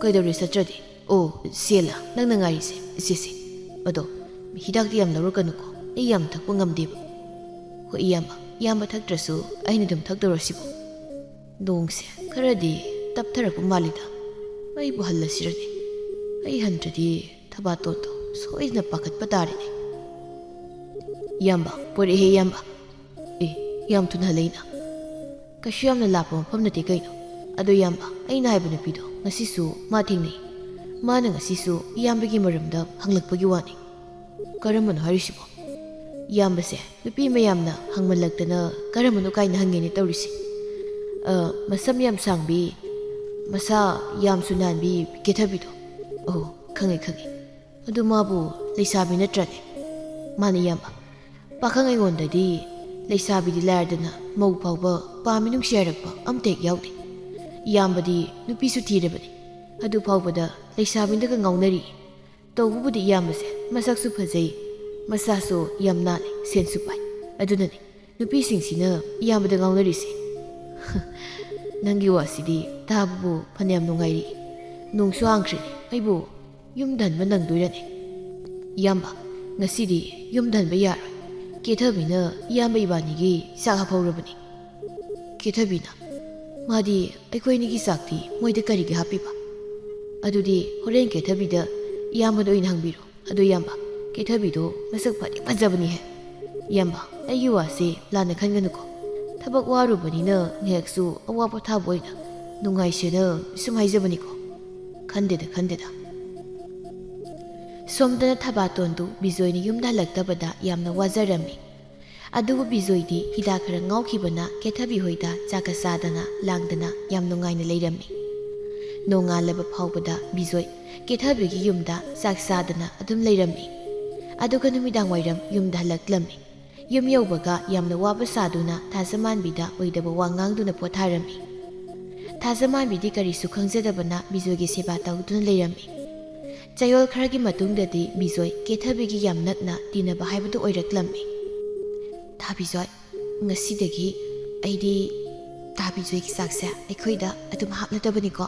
ꯀꯩꯗꯧꯔꯦ ꯆꯠꯇ꯭ꯔꯗꯤ ꯑꯣ ꯁꯦꯜꯂ ꯅꯪꯅ ꯉꯥꯏꯔꯤꯁꯦ ꯏꯆꯦꯁꯦ ꯑꯗꯣ ꯍꯤꯗꯥꯛꯇꯤ ꯌꯥꯝ ꯂꯧꯔꯛꯀꯅꯨꯀꯣ ꯑꯩ ꯌꯥꯝ ꯊꯛꯄ ꯉꯝꯗꯦꯕ ꯍꯣꯏ ꯏꯌꯥꯝꯕ ꯊꯛꯇ꯭ꯔꯁꯨ ꯑꯩꯅ ꯑꯗꯨꯝ ꯊꯛꯇꯧꯔꯁꯤꯕꯣ ꯅꯣꯡꯁꯦ ꯈꯔꯗꯤ ꯇꯞꯊꯔꯛꯄ ꯃꯥꯜꯂꯤꯗ ꯑꯩꯕꯨ ꯍꯜꯂꯁꯤꯔꯅꯦ ꯑꯩ ꯍꯟꯗ꯭ꯔꯗꯤ ꯊꯕꯥꯇꯣꯟꯗꯣ ꯁꯣꯏꯗꯅ ꯄꯥꯈꯠꯄ ꯇꯥꯔꯦꯅꯦ ꯏꯌꯥꯝꯕ ꯄꯣꯔꯛꯑꯦ ꯏꯌꯥꯝꯕ ꯌꯥꯝ ꯊꯨꯅ ꯍꯜꯂꯛꯏꯅ ꯀꯩꯁꯨ ꯌꯥꯝꯅ ꯂꯥꯞꯄ ꯃꯐꯝ ꯅꯠꯇꯦ ꯀꯩꯅꯣ ꯑꯗꯣ ꯏꯌꯥꯝꯕ ꯑꯩꯅ ꯍꯥꯏꯕ ꯅꯨꯄꯤꯗꯣ ꯉꯁꯤꯁꯨ ꯃꯥ ꯊꯦꯡꯅꯩ ꯃꯥꯅ ꯉꯁꯤꯁꯨ ꯏꯌꯥꯝꯕꯒꯤ ꯃꯔꯝꯗ ꯍꯪꯂꯛꯄꯒꯤ ꯋꯥꯅꯤ ꯀꯔꯝꯕꯅꯣ ꯍꯥꯏꯔꯤꯁꯤꯕꯣ ꯏꯌꯥꯝꯕꯁꯦ ꯅꯨꯄꯤ ꯃꯌꯥꯝꯅ ꯍꯪꯃꯜꯂꯛꯇꯅ ꯀꯔꯝꯕꯅꯣ ꯀꯥꯏꯅ ꯍꯪꯒꯦꯅꯦ ꯇꯧꯔꯤꯁꯦ ꯃꯁꯝ ꯌꯥꯝ ꯁꯥꯡꯕꯤ ꯃꯁꯥ ꯌꯥꯝꯁꯨ ꯅꯥꯟꯕꯤ ꯀꯦꯊꯕꯤꯗꯣ ꯑꯣ ꯈꯪꯉꯦ ꯑꯗꯨ ꯃꯥꯕꯨ ꯂꯩꯁꯥꯕꯤ ꯅꯠꯇ꯭ꯔꯅꯦ ꯃꯥꯅ ꯏꯌꯥꯝꯕ ꯄꯥꯈꯪ ꯑꯩꯉꯣꯟꯗꯗꯤ ꯂꯩꯁꯥꯕꯤꯗꯤ ꯂꯥꯏꯔꯗꯅ ꯃꯧ ꯐꯥꯎꯕ ꯄꯥꯝꯃꯤ ꯅꯨꯡꯁꯤ ꯍꯥꯏꯔꯛꯄ ꯑꯝꯇ ꯍꯦꯛ ꯌꯥꯎꯗꯦ ꯏꯌꯥꯝꯕꯗꯤ ꯅꯨꯄꯤꯁꯨ ꯊꯤꯔꯕꯅꯤ ꯑꯗꯨ ꯐꯥꯎꯕꯗ ꯂꯩꯁꯥꯕꯤꯗꯒ ꯉꯥꯎꯅꯔꯤ ꯇꯧꯕꯕꯨꯗꯤ ꯏꯌꯥꯝꯕꯁꯦ ꯃꯁꯛꯁꯨ ꯐꯖꯩ ꯃꯁꯥꯁꯨ ꯌꯥꯝ ꯅꯥꯜꯂꯤ ꯁꯦꯟꯁꯨ ꯄꯥꯏ ꯑꯗꯨꯅꯅꯤ ꯅꯨꯄꯤꯁꯤꯡꯁꯤꯅ ꯏꯌꯥꯝꯕꯗ ꯉꯥꯎꯅꯔꯤꯁꯦ ꯅꯪꯒꯤ ꯋꯥꯁꯤꯗꯤ ꯇꯥꯕꯕꯨ ꯐꯅꯌꯥꯝ ꯅꯨꯡꯉꯥꯏꯔꯤ ꯅꯣꯡꯁꯨ ꯍꯥꯡꯈ꯭ꯔꯦꯅꯦ ꯑꯩꯕꯨ ꯌꯨꯝꯗ ꯍꯟꯕ ꯅꯪꯗꯣꯏꯔꯅꯦ ꯏꯌꯥꯝꯕ ꯉꯁꯤꯗꯤ ꯌꯨꯝꯗ ꯍꯟꯕ ꯌꯥꯔꯣꯏ ꯀꯦꯊꯕꯤꯅ ꯏꯌꯥꯝꯕ ꯏꯕꯥꯅꯤꯒꯤ ꯆꯥꯛ ꯍꯥꯞꯍꯧꯔꯕꯅꯤ ꯀꯦꯊꯕꯤꯅ ꯃꯥꯗꯤ ꯑꯩꯈꯣꯏꯅꯤꯒꯤ ꯆꯥꯛꯇꯤ ꯃꯣꯏꯗ ꯀꯔꯤꯒꯤ ꯍꯥꯞꯄꯤꯕ ꯑꯗꯨꯗꯤ ꯍꯣꯔꯦꯟ ꯀꯦꯊꯕꯤꯗ ꯏꯌꯥꯝꯕꯗ ꯑꯣꯏꯅ ꯍꯪꯕꯤꯔꯣ ꯑꯗꯣ ꯏꯌꯥꯝꯕ ꯀꯦꯊꯕꯤꯗꯣ ꯃꯁꯛ ꯐꯗꯤ ꯐꯖꯕꯅꯤꯍꯦ ꯏꯌꯥꯝꯕ ꯑꯩꯒꯤ ꯋꯥꯁꯦ ꯂꯥꯟꯅ ꯈꯟꯒꯅꯨꯀꯣ ꯊꯕꯛ ꯋꯥꯔꯨꯕꯅꯤꯅ ꯉꯥꯏꯍꯥꯛꯁꯨ ꯑꯋꯥ ꯄꯣꯊꯥꯕ ꯑꯣꯏꯅ ꯅꯨꯡꯉꯥꯏꯁꯦꯅ ꯁꯨꯝ ꯍꯥꯏꯖꯕꯅꯤꯀꯣ ꯈꯟꯗꯦꯗ ꯁꯣꯝꯗꯅ ꯊꯕꯥꯇꯣꯟꯗꯨ ꯕꯤꯖꯣꯏꯅ ꯌꯨꯝꯗ ꯍꯜꯂꯛꯇꯕꯗ ꯌꯥꯝꯅ ꯋꯥꯖꯔꯝꯃꯤ ꯑꯗꯨꯕꯨ ꯕꯤꯖꯣꯏꯗꯤ ꯍꯤꯗꯥꯛ ꯈꯔ ꯉꯥꯎꯈꯤꯕꯅ ꯀꯦꯊꯕꯤ ꯍꯣꯏꯗ ꯆꯥꯛꯀ ꯆꯥꯗꯅ ꯂꯥꯡꯗꯅ ꯌꯥꯝ ꯅꯨꯡꯉꯥꯏꯅ ꯂꯩꯔꯝꯃꯤ ꯅꯣꯡꯉꯥꯜꯂꯕ ꯐꯥꯎꯕꯗ ꯕꯤꯖꯣꯏ ꯀꯦꯊꯕꯤꯒꯤ ꯌꯨꯝꯗ ꯆꯥꯛ ꯆꯥꯗꯅ ꯑꯗꯨꯝ ꯂꯩꯔꯝꯃꯤ ꯑꯗꯨꯒ ꯅꯨꯃꯤꯗꯥꯡ ꯋꯥꯏꯔꯝ ꯌꯨꯝꯗ ꯍꯜꯂꯛꯂꯝꯃꯤ ꯌꯨꯝ ꯌꯧꯕꯒ ꯌꯥꯝꯅ ꯋꯥꯕ ꯁꯥꯗꯨꯅ ꯊꯥꯖꯃꯥꯟꯕꯤꯗ ꯑꯣꯏꯗꯕ ꯋꯥ ꯉꯥꯡꯗꯨꯅ ꯄꯣꯊꯥꯔꯝꯃꯤ ꯊꯥꯖꯃꯥꯟꯕꯤꯗꯤ ꯀꯔꯤꯁꯨ ꯈꯪꯖꯗꯕꯅ ꯕꯤꯖꯣꯏꯒꯤ ꯁꯦꯕꯥ ꯇꯧꯗꯨꯅ ꯂꯩꯔꯝꯃꯤ ꯆꯌꯣꯜ ꯈꯔꯒꯤ ꯃꯇꯨꯡꯗꯗꯤ ꯕꯤꯖꯣꯏ ꯀꯦꯊꯕꯤꯒꯤ ꯌꯥꯝ ꯅꯛꯅ ꯇꯤꯟꯅꯕ ꯍꯥꯏꯕꯗꯨ ꯑꯣꯏꯔꯛꯂꯝꯃꯤ ꯇꯥ ꯕꯤꯖꯣꯏ ꯉꯁꯤꯗꯒꯤ ꯑꯩꯗꯤ ꯇꯥ ꯕꯤꯖꯣꯏꯒꯤ ꯆꯥꯛꯁꯦ ꯑꯩꯈꯣꯏꯗ ꯑꯗꯨꯝ ꯍꯥꯞꯂꯗꯕꯅꯤꯀꯣ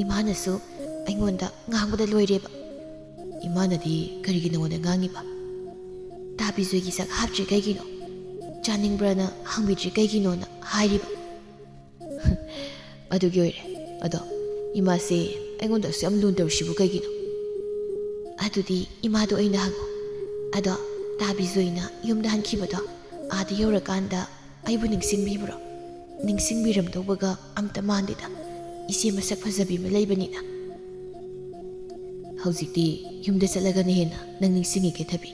ꯏꯃꯥꯅꯁꯨ ꯑꯩꯉꯣꯟꯗ ꯉꯥꯡꯕꯗ ꯂꯣꯏꯔꯦꯕ ꯏꯃꯥꯅꯗꯤ ꯀꯔꯤꯒꯤ ꯅꯉꯣꯟꯗ ꯉꯥꯡꯉꯤꯕ ꯇꯥ ꯕꯤꯖꯣꯏꯒꯤ ꯆꯥꯛ ꯍꯥꯞꯇ꯭ꯔꯤ ꯀꯩꯒꯤꯅꯣ ꯆꯥꯅꯤꯡꯕ꯭ꯔꯅ ꯍꯪꯕꯤꯗ꯭ꯔꯤ ꯀꯩꯒꯤꯅꯣꯅ ꯍꯥꯏꯔꯤꯕ ꯑꯗꯨꯒꯤ ꯑꯣꯏꯔꯦ ꯑꯗꯣ ꯏꯃꯥꯁꯦ ꯑꯩꯉꯣꯟꯗꯁꯨ ꯌꯥꯝ ꯂꯨꯅ ꯇꯧꯔꯤꯁꯤꯕꯨ ꯀꯩꯒꯤꯅꯣ ꯑꯗꯨꯗꯤ ꯏꯃꯥꯗꯣ ꯑꯩꯅ ꯍꯪꯉꯣ ꯑꯗꯣ ꯇꯥ ꯕꯤꯖꯣꯏꯅ ꯌꯨꯝꯗ ꯍꯟꯈꯤꯕꯗꯣ ꯑꯥꯗ ꯌꯧꯔꯀꯥꯟꯗ ꯑꯩꯕꯨ ꯅꯤꯡꯁꯤꯡꯕꯤꯕ꯭ꯔꯣ ꯅꯤꯡꯁꯤꯡꯕꯤꯔꯝꯗꯧꯕꯒ ꯑꯝꯇ ꯃꯥꯟꯗꯦꯗ ꯏꯆꯦ ꯃꯁꯛ ꯐꯖꯕꯤ ꯑꯃ ꯂꯩꯕꯅꯤꯅ ꯍꯧꯖꯤꯛꯇꯤ ꯌꯨꯝꯗ ꯆꯠꯂꯒꯅ ꯍꯦꯟꯅ ꯅꯪ ꯅꯤꯡꯁꯤꯡꯉꯤ ꯀꯦꯊꯕꯤ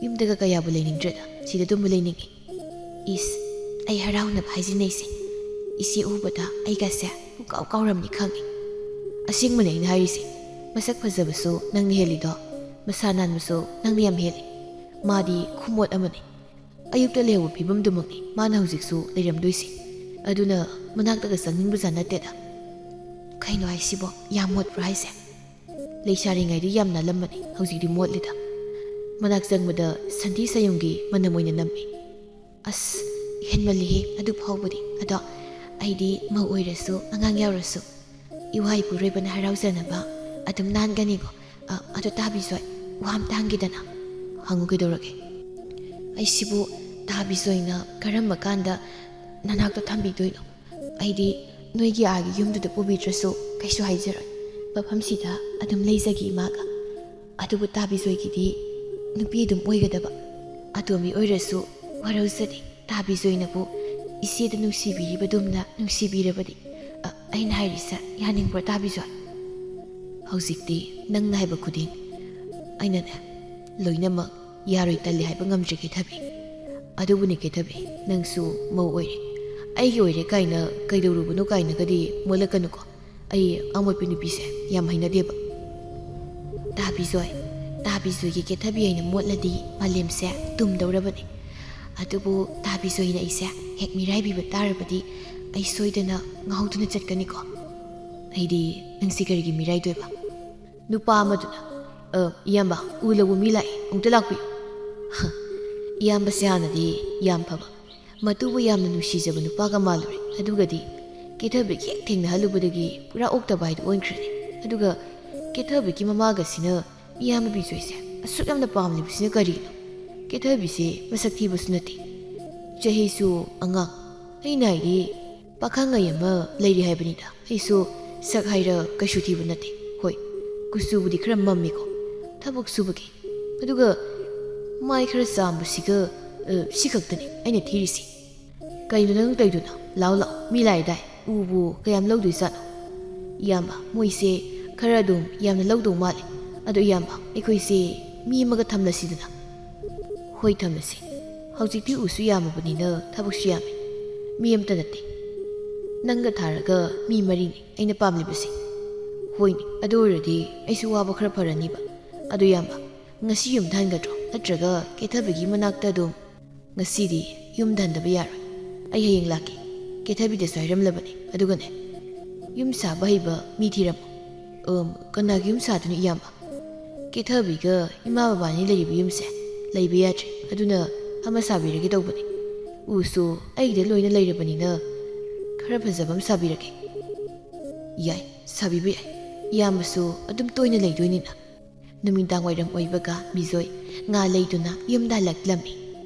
ꯌꯨꯝꯗꯒ ꯀꯌꯥꯕꯨ ꯂꯩꯅꯤꯡꯗ꯭ꯔꯦꯗ ꯁꯤꯗ ꯑꯗꯨꯝꯕ ꯂꯩꯅꯤꯡꯉꯤ ꯏꯁ ꯑꯩ ꯍꯔꯥꯎꯅꯕ ꯍꯥꯏꯖꯤꯟꯅꯩꯁꯦ ꯏꯆꯦ ꯎꯕꯗ ꯑꯩꯒꯁꯦ ꯄꯨꯡꯀꯥꯎ ꯀꯥꯎꯔꯝꯅꯤ ꯈꯪꯉꯤ ꯑꯁꯦꯡꯕꯅꯦ ꯑꯩꯅ ꯍꯥꯏꯔꯤꯁꯦ ꯃꯁꯛ ꯐꯖꯕꯁꯨ ꯅꯪꯅ ꯍꯦꯜꯂꯤꯗꯣ ꯃꯁꯥ ꯅꯥꯟꯕꯁꯨ ꯅꯪꯅ ꯌꯥꯝ ꯍꯦꯜꯂꯤ ꯃꯥꯗꯤ ꯈꯨꯃꯣꯠ ꯑꯃꯅꯤ ꯑꯌꯨꯛꯇ ꯂꯩꯍꯧꯕ ꯐꯤꯕꯝꯗꯨꯃꯛꯅꯤ ꯃꯥꯅ ꯍꯧꯖꯤꯛꯁꯨ ꯂꯩꯔꯝꯗꯣꯏꯁꯤ ꯑꯗꯨꯅ ꯃꯅꯥꯛꯇꯒ ꯆꯪꯅꯤꯡꯕꯖꯥꯠ ꯅꯠꯇꯦꯗ ꯀꯩꯅꯣ ꯍꯥꯏꯁꯤꯕꯣ ꯌꯥꯝ ꯃꯣꯠꯄ꯭ꯔꯣ ꯍꯥꯏꯁꯦ ꯂꯩꯁꯥꯔꯤꯉꯩꯗꯤ ꯌꯥꯝ ꯅꯥꯜꯂꯝꯕꯅꯤ ꯍꯧꯖꯤꯛꯇꯤ ꯃꯣꯠꯂꯤꯗ ꯃꯅꯥꯛ ꯆꯪꯕꯗ ꯁꯟꯊꯤ ꯁꯌꯨꯡꯒꯤ ꯃꯅꯝ ꯑꯣꯏꯅ ꯅꯝꯃꯤ ꯑꯁ ꯍꯦꯟꯃꯜꯂꯤꯍꯦ ꯑꯗꯨ ꯐꯥꯎꯕꯗꯤ ꯑꯗꯣ ꯑꯩꯗꯤ ꯃꯧ ꯑꯣꯏꯔꯁꯨ ꯑꯉꯥꯡ ꯌꯥꯎꯔꯁꯨ ꯏꯋꯥ ꯏꯄꯨꯔꯣꯏꯕꯅ ꯍꯔꯥꯎꯖꯅꯕ ꯑꯗꯨꯝ ꯅꯥꯟꯒꯅꯤꯀꯣ ꯑꯗꯣ ꯇꯥ ꯕꯤꯖꯣꯏ ꯋꯥ ꯑꯝꯇ ꯍꯪꯒꯦꯗꯅ ꯍꯪꯉꯨ ꯀꯩꯗꯧꯔꯒꯦ ꯑꯩꯁꯤꯕꯨ ꯇꯥ ꯕꯤꯖꯣꯏꯅ ꯀꯔꯝꯕ ꯀꯥꯟꯗ ꯅꯅꯥꯛꯇ ꯊꯝꯕꯤꯗꯣꯏꯅꯣ ꯑꯩꯗꯤ ꯅꯣꯏꯒꯤ ꯑꯥꯒꯤ ꯌꯨꯝꯗꯨꯗ ꯄꯨꯕꯤꯗ꯭ꯔꯁꯨ ꯀꯩꯁꯨ ꯍꯥꯏꯖꯔꯣꯏ ꯃꯐꯝꯁꯤꯗ ꯑꯗꯨꯝ ꯂꯩꯖꯒꯦ ꯏꯃꯥꯒ ꯑꯗꯨꯕꯨ ꯇꯥ ꯕꯤꯖꯣꯏꯒꯤꯗꯤ ꯅꯨꯄꯤ ꯑꯗꯨꯝ ꯑꯣꯏꯒꯗꯕ ꯑꯇꯣꯝꯕꯤ ꯑꯣꯏꯔꯁꯨ ꯋꯥꯔꯧꯖꯗꯦ ꯇꯥ ꯕꯤꯖꯣꯏꯅꯕꯨ ꯏꯆꯦꯗ ꯅꯨꯡꯁꯤꯕꯤꯔꯤꯕꯗꯨꯝꯅ ꯅꯨꯡꯁꯤꯕꯤꯔꯕꯗꯤ ꯑꯩꯅ ꯍꯥꯏꯔꯤꯁꯦ ꯌꯥꯅꯤꯡꯕ꯭ꯔꯣ ꯇꯥ ꯕꯤꯖꯣꯏ ꯍꯧꯖꯤꯛꯇꯤ ꯅꯪꯅ ꯍꯥꯏꯕ ꯈꯨꯗꯤꯡ ꯑꯩꯅꯅꯦ ꯂꯣꯏꯅꯃꯛ ꯌꯥꯔꯣꯏ ꯇꯜꯂꯤ ꯍꯥꯏꯕ ꯉꯝꯗ꯭ꯔꯦ ꯀꯦꯊꯕꯤ ꯑꯗꯨꯕꯨꯅꯤ ꯀꯦꯊꯕꯤ ꯅꯪꯁꯨ ꯃꯧ ꯑꯣꯏꯔꯦ ꯑꯩꯒꯤ ꯑꯣꯏꯔꯦ ꯀꯥꯏꯅ ꯀꯩꯗꯧꯔꯨꯕꯅꯣ ꯀꯥꯏꯅꯒꯗꯤ ꯃꯣꯠꯂꯛꯀꯅꯨꯀꯣ ꯑꯩ ꯑꯃꯣꯠꯄꯤ ꯅꯨꯄꯤꯁꯦ ꯌꯥꯝ ꯍꯩꯅꯗꯦꯕ ꯇꯥ ꯕꯤꯖꯣꯏꯒꯤ ꯀꯦꯊꯕꯤ ꯑꯩꯅ ꯃꯣꯠꯂꯗꯤ ꯃꯥꯂꯦꯝꯁꯦ ꯇꯨꯝꯗꯧꯔꯕꯅꯤ ꯑꯗꯨꯕꯨ ꯇꯥ ꯕꯤꯖꯣꯏꯅ ꯑꯩꯁꯦ ꯍꯦꯛ ꯃꯤꯔꯥꯏꯕꯤꯕ ꯇꯥꯔꯕꯗꯤ ꯑꯩ ꯁꯣꯏꯗꯅ ꯉꯥꯎꯗꯨꯅ ꯆꯠꯀꯅꯤꯀꯣ ꯑꯩꯗꯤ ꯅꯪꯁꯤ ꯀꯔꯤꯒꯤ ꯃꯤꯔꯥꯏꯗꯣꯏꯕ ꯅꯨꯄꯥ ꯑꯃꯗꯨꯅ ꯏꯌꯥꯝꯕ ꯎ ꯂꯧꯕ ꯃꯤ ꯂꯥꯛꯏ ꯑꯃꯨꯛꯇ ꯂꯥꯛꯄꯤꯌꯨ ꯏꯌꯥꯝꯕꯁꯦ ꯍꯥꯟꯅꯗꯤ ꯌꯥꯝ ꯐꯕ ꯃꯇꯨꯕꯨ ꯌꯥꯝꯅ ꯅꯨꯡꯁꯤꯖꯕ ꯅꯨꯄꯥꯒ ꯃꯥꯜꯂꯨꯔꯦ ꯑꯗꯨꯒꯗꯤ ꯀꯦꯊꯕꯤꯒꯤ ꯍꯦꯛ ꯊꯦꯡꯅꯍꯜꯂꯨꯕꯗꯒꯤ ꯄꯨꯔꯥ ꯑꯣꯛꯇꯕ ꯍꯥꯏꯗꯨ ꯑꯣꯟꯈ꯭ꯔꯦꯅꯦ ꯑꯗꯨꯒ ꯀꯦꯊꯕꯤꯒꯤ ꯃꯃꯥꯒꯁꯤꯅ ꯏꯌꯥꯝꯕ ꯕꯤꯖꯣꯏꯁꯦ ꯑꯁꯨꯛ ꯌꯥꯝꯅ ꯄꯥꯝꯂꯤꯕꯁꯤꯅ ꯀꯔꯤꯅꯣ ꯀꯦꯊꯕꯤꯁꯦ ꯃꯁꯛ ꯊꯤꯕꯁꯨ ꯅꯠꯇꯦ ꯆꯍꯤꯁꯨ ꯑꯉꯥꯡ ꯑꯩꯅ ꯍꯥꯏꯗꯤ ꯄꯥꯈꯪꯉꯩ ꯑꯃ ꯂꯩꯔꯤ ꯍꯥꯏꯕꯅꯤꯗ ꯑꯩꯁꯨ ꯁꯛ ꯍꯥꯏꯔ ꯀꯩꯁꯨ ꯊꯤꯕ ꯅꯠꯇꯦ ꯍꯣꯏ ꯀꯨꯆꯨꯕꯨꯗꯤ ꯈꯔ ꯃꯝꯃꯤꯀꯣ ꯊꯕꯛ ꯁꯨꯕꯒꯤ ꯑꯗꯨꯒ ꯃꯥꯏ ꯈꯔ ꯆꯥꯝꯕꯁꯤꯒ ꯁꯤ ꯈꯛꯇꯅꯤ ꯑꯩꯅ ꯊꯤꯔꯤꯁꯤ ꯀꯩꯅꯣ ꯅꯪ ꯇꯧꯏꯗꯨꯅ ꯂꯥꯎ ꯃꯤ ꯂꯥꯛꯏꯗꯥꯏ ꯎꯕꯨ ꯀꯌꯥꯝ ꯂꯧꯗꯣꯏꯖꯥꯠꯅꯣ ꯏꯌꯥꯝꯕ ꯃꯣꯏꯁꯦ ꯈꯔ ꯑꯗꯨꯝ ꯌꯥꯝꯅ ꯂꯧꯗꯧ ꯃꯥꯜꯂꯦ ꯑꯗꯣ ꯏꯌꯥꯝꯕ ꯑꯩꯈꯣꯏꯁꯦ ꯃꯤ ꯑꯃꯒ ꯊꯝꯂꯁꯤꯗꯅ ꯍꯣꯏ ꯊꯝꯂꯁꯤ ꯍꯧꯖꯤꯛꯇꯤ ꯎꯁꯨ ꯌꯥꯝꯃꯕꯅꯤꯅ ꯊꯕꯛꯁꯨ ꯌꯥꯝꯃꯤ ꯃꯤ ꯑꯃꯇ ꯅꯠꯇꯦ ꯅꯪꯒ ꯊꯥꯔꯒ ꯃꯤ 4ꯅꯤ ꯑꯩꯅ ꯄꯥꯝꯂꯤꯕꯁꯤ ꯍꯣꯏꯅꯦ ꯑꯗꯨ ꯑꯣꯏꯔꯗꯤ ꯑꯩꯁꯨ ꯋꯥꯕ ꯈꯔ ꯐꯔꯅꯤꯕ ꯑꯗꯨ ꯏꯌꯥꯝꯕ ꯉꯁꯤ ꯌꯨꯝꯗ ꯍꯟꯒꯗ꯭ꯔꯣ ꯅꯠꯇ꯭ꯔꯒ ꯀꯦꯊꯕꯤꯒꯤ ꯃꯅꯥꯛꯇ ꯑꯗꯨꯝ ꯉꯁꯤꯗꯤ ꯌꯨꯝꯗ ꯍꯟꯗꯕ ꯌꯥꯔꯣꯏ ꯑꯩ ꯍꯌꯦꯡ ꯂꯥꯛꯀꯦ ꯀꯦꯊꯕꯤꯗꯁꯨ ꯍꯥꯏꯔꯝꯂꯕꯅꯤ ꯑꯗꯨꯒꯅꯦ ꯌꯨꯝ ꯁꯥꯕ ꯍꯩꯕ ꯃꯤ ꯊꯤꯔꯝꯃꯣ ꯀꯅꯥꯒꯤ ꯌꯨꯝ ꯁꯥꯗꯣꯏꯅꯣ ꯏꯌꯥꯝꯕ ꯀꯦꯊꯕꯤꯒ ꯏꯃꯥ ꯕꯕꯥꯅꯤ ꯂꯩꯔꯤꯕ ꯌꯨꯝꯁꯦ ꯂꯩꯕ ꯌꯥꯗ꯭ꯔꯦ ꯑꯗꯨꯅ ꯑꯃ ꯁꯥꯕꯤꯔꯒꯦ ꯇꯧꯕꯅꯤ ꯎꯁꯨ ꯑꯩꯒꯤꯗ ꯂꯣꯏꯅ ꯂꯩꯔꯕꯅꯤꯅ ꯈꯔ ꯐꯖꯕ ꯑꯃ ꯁꯥꯕꯤꯔꯒꯦ ꯌꯥꯏ ꯁꯥꯕꯤꯕ ꯌꯥꯏ ꯏꯌꯥꯝꯕꯁꯨ ꯑꯗꯨꯝ ꯇꯣꯏꯅ ꯂꯩꯗꯣꯏꯅꯤꯅ ꯅꯨꯃꯤꯗꯥꯡ ꯋꯥꯏꯔꯝ ꯑꯣꯏꯕꯒ ꯕꯤꯖꯣꯏ ꯉꯥ ꯂꯩꯗꯨꯅ ꯌꯨꯝꯗ ꯍꯜꯂꯛꯂꯝꯃꯤ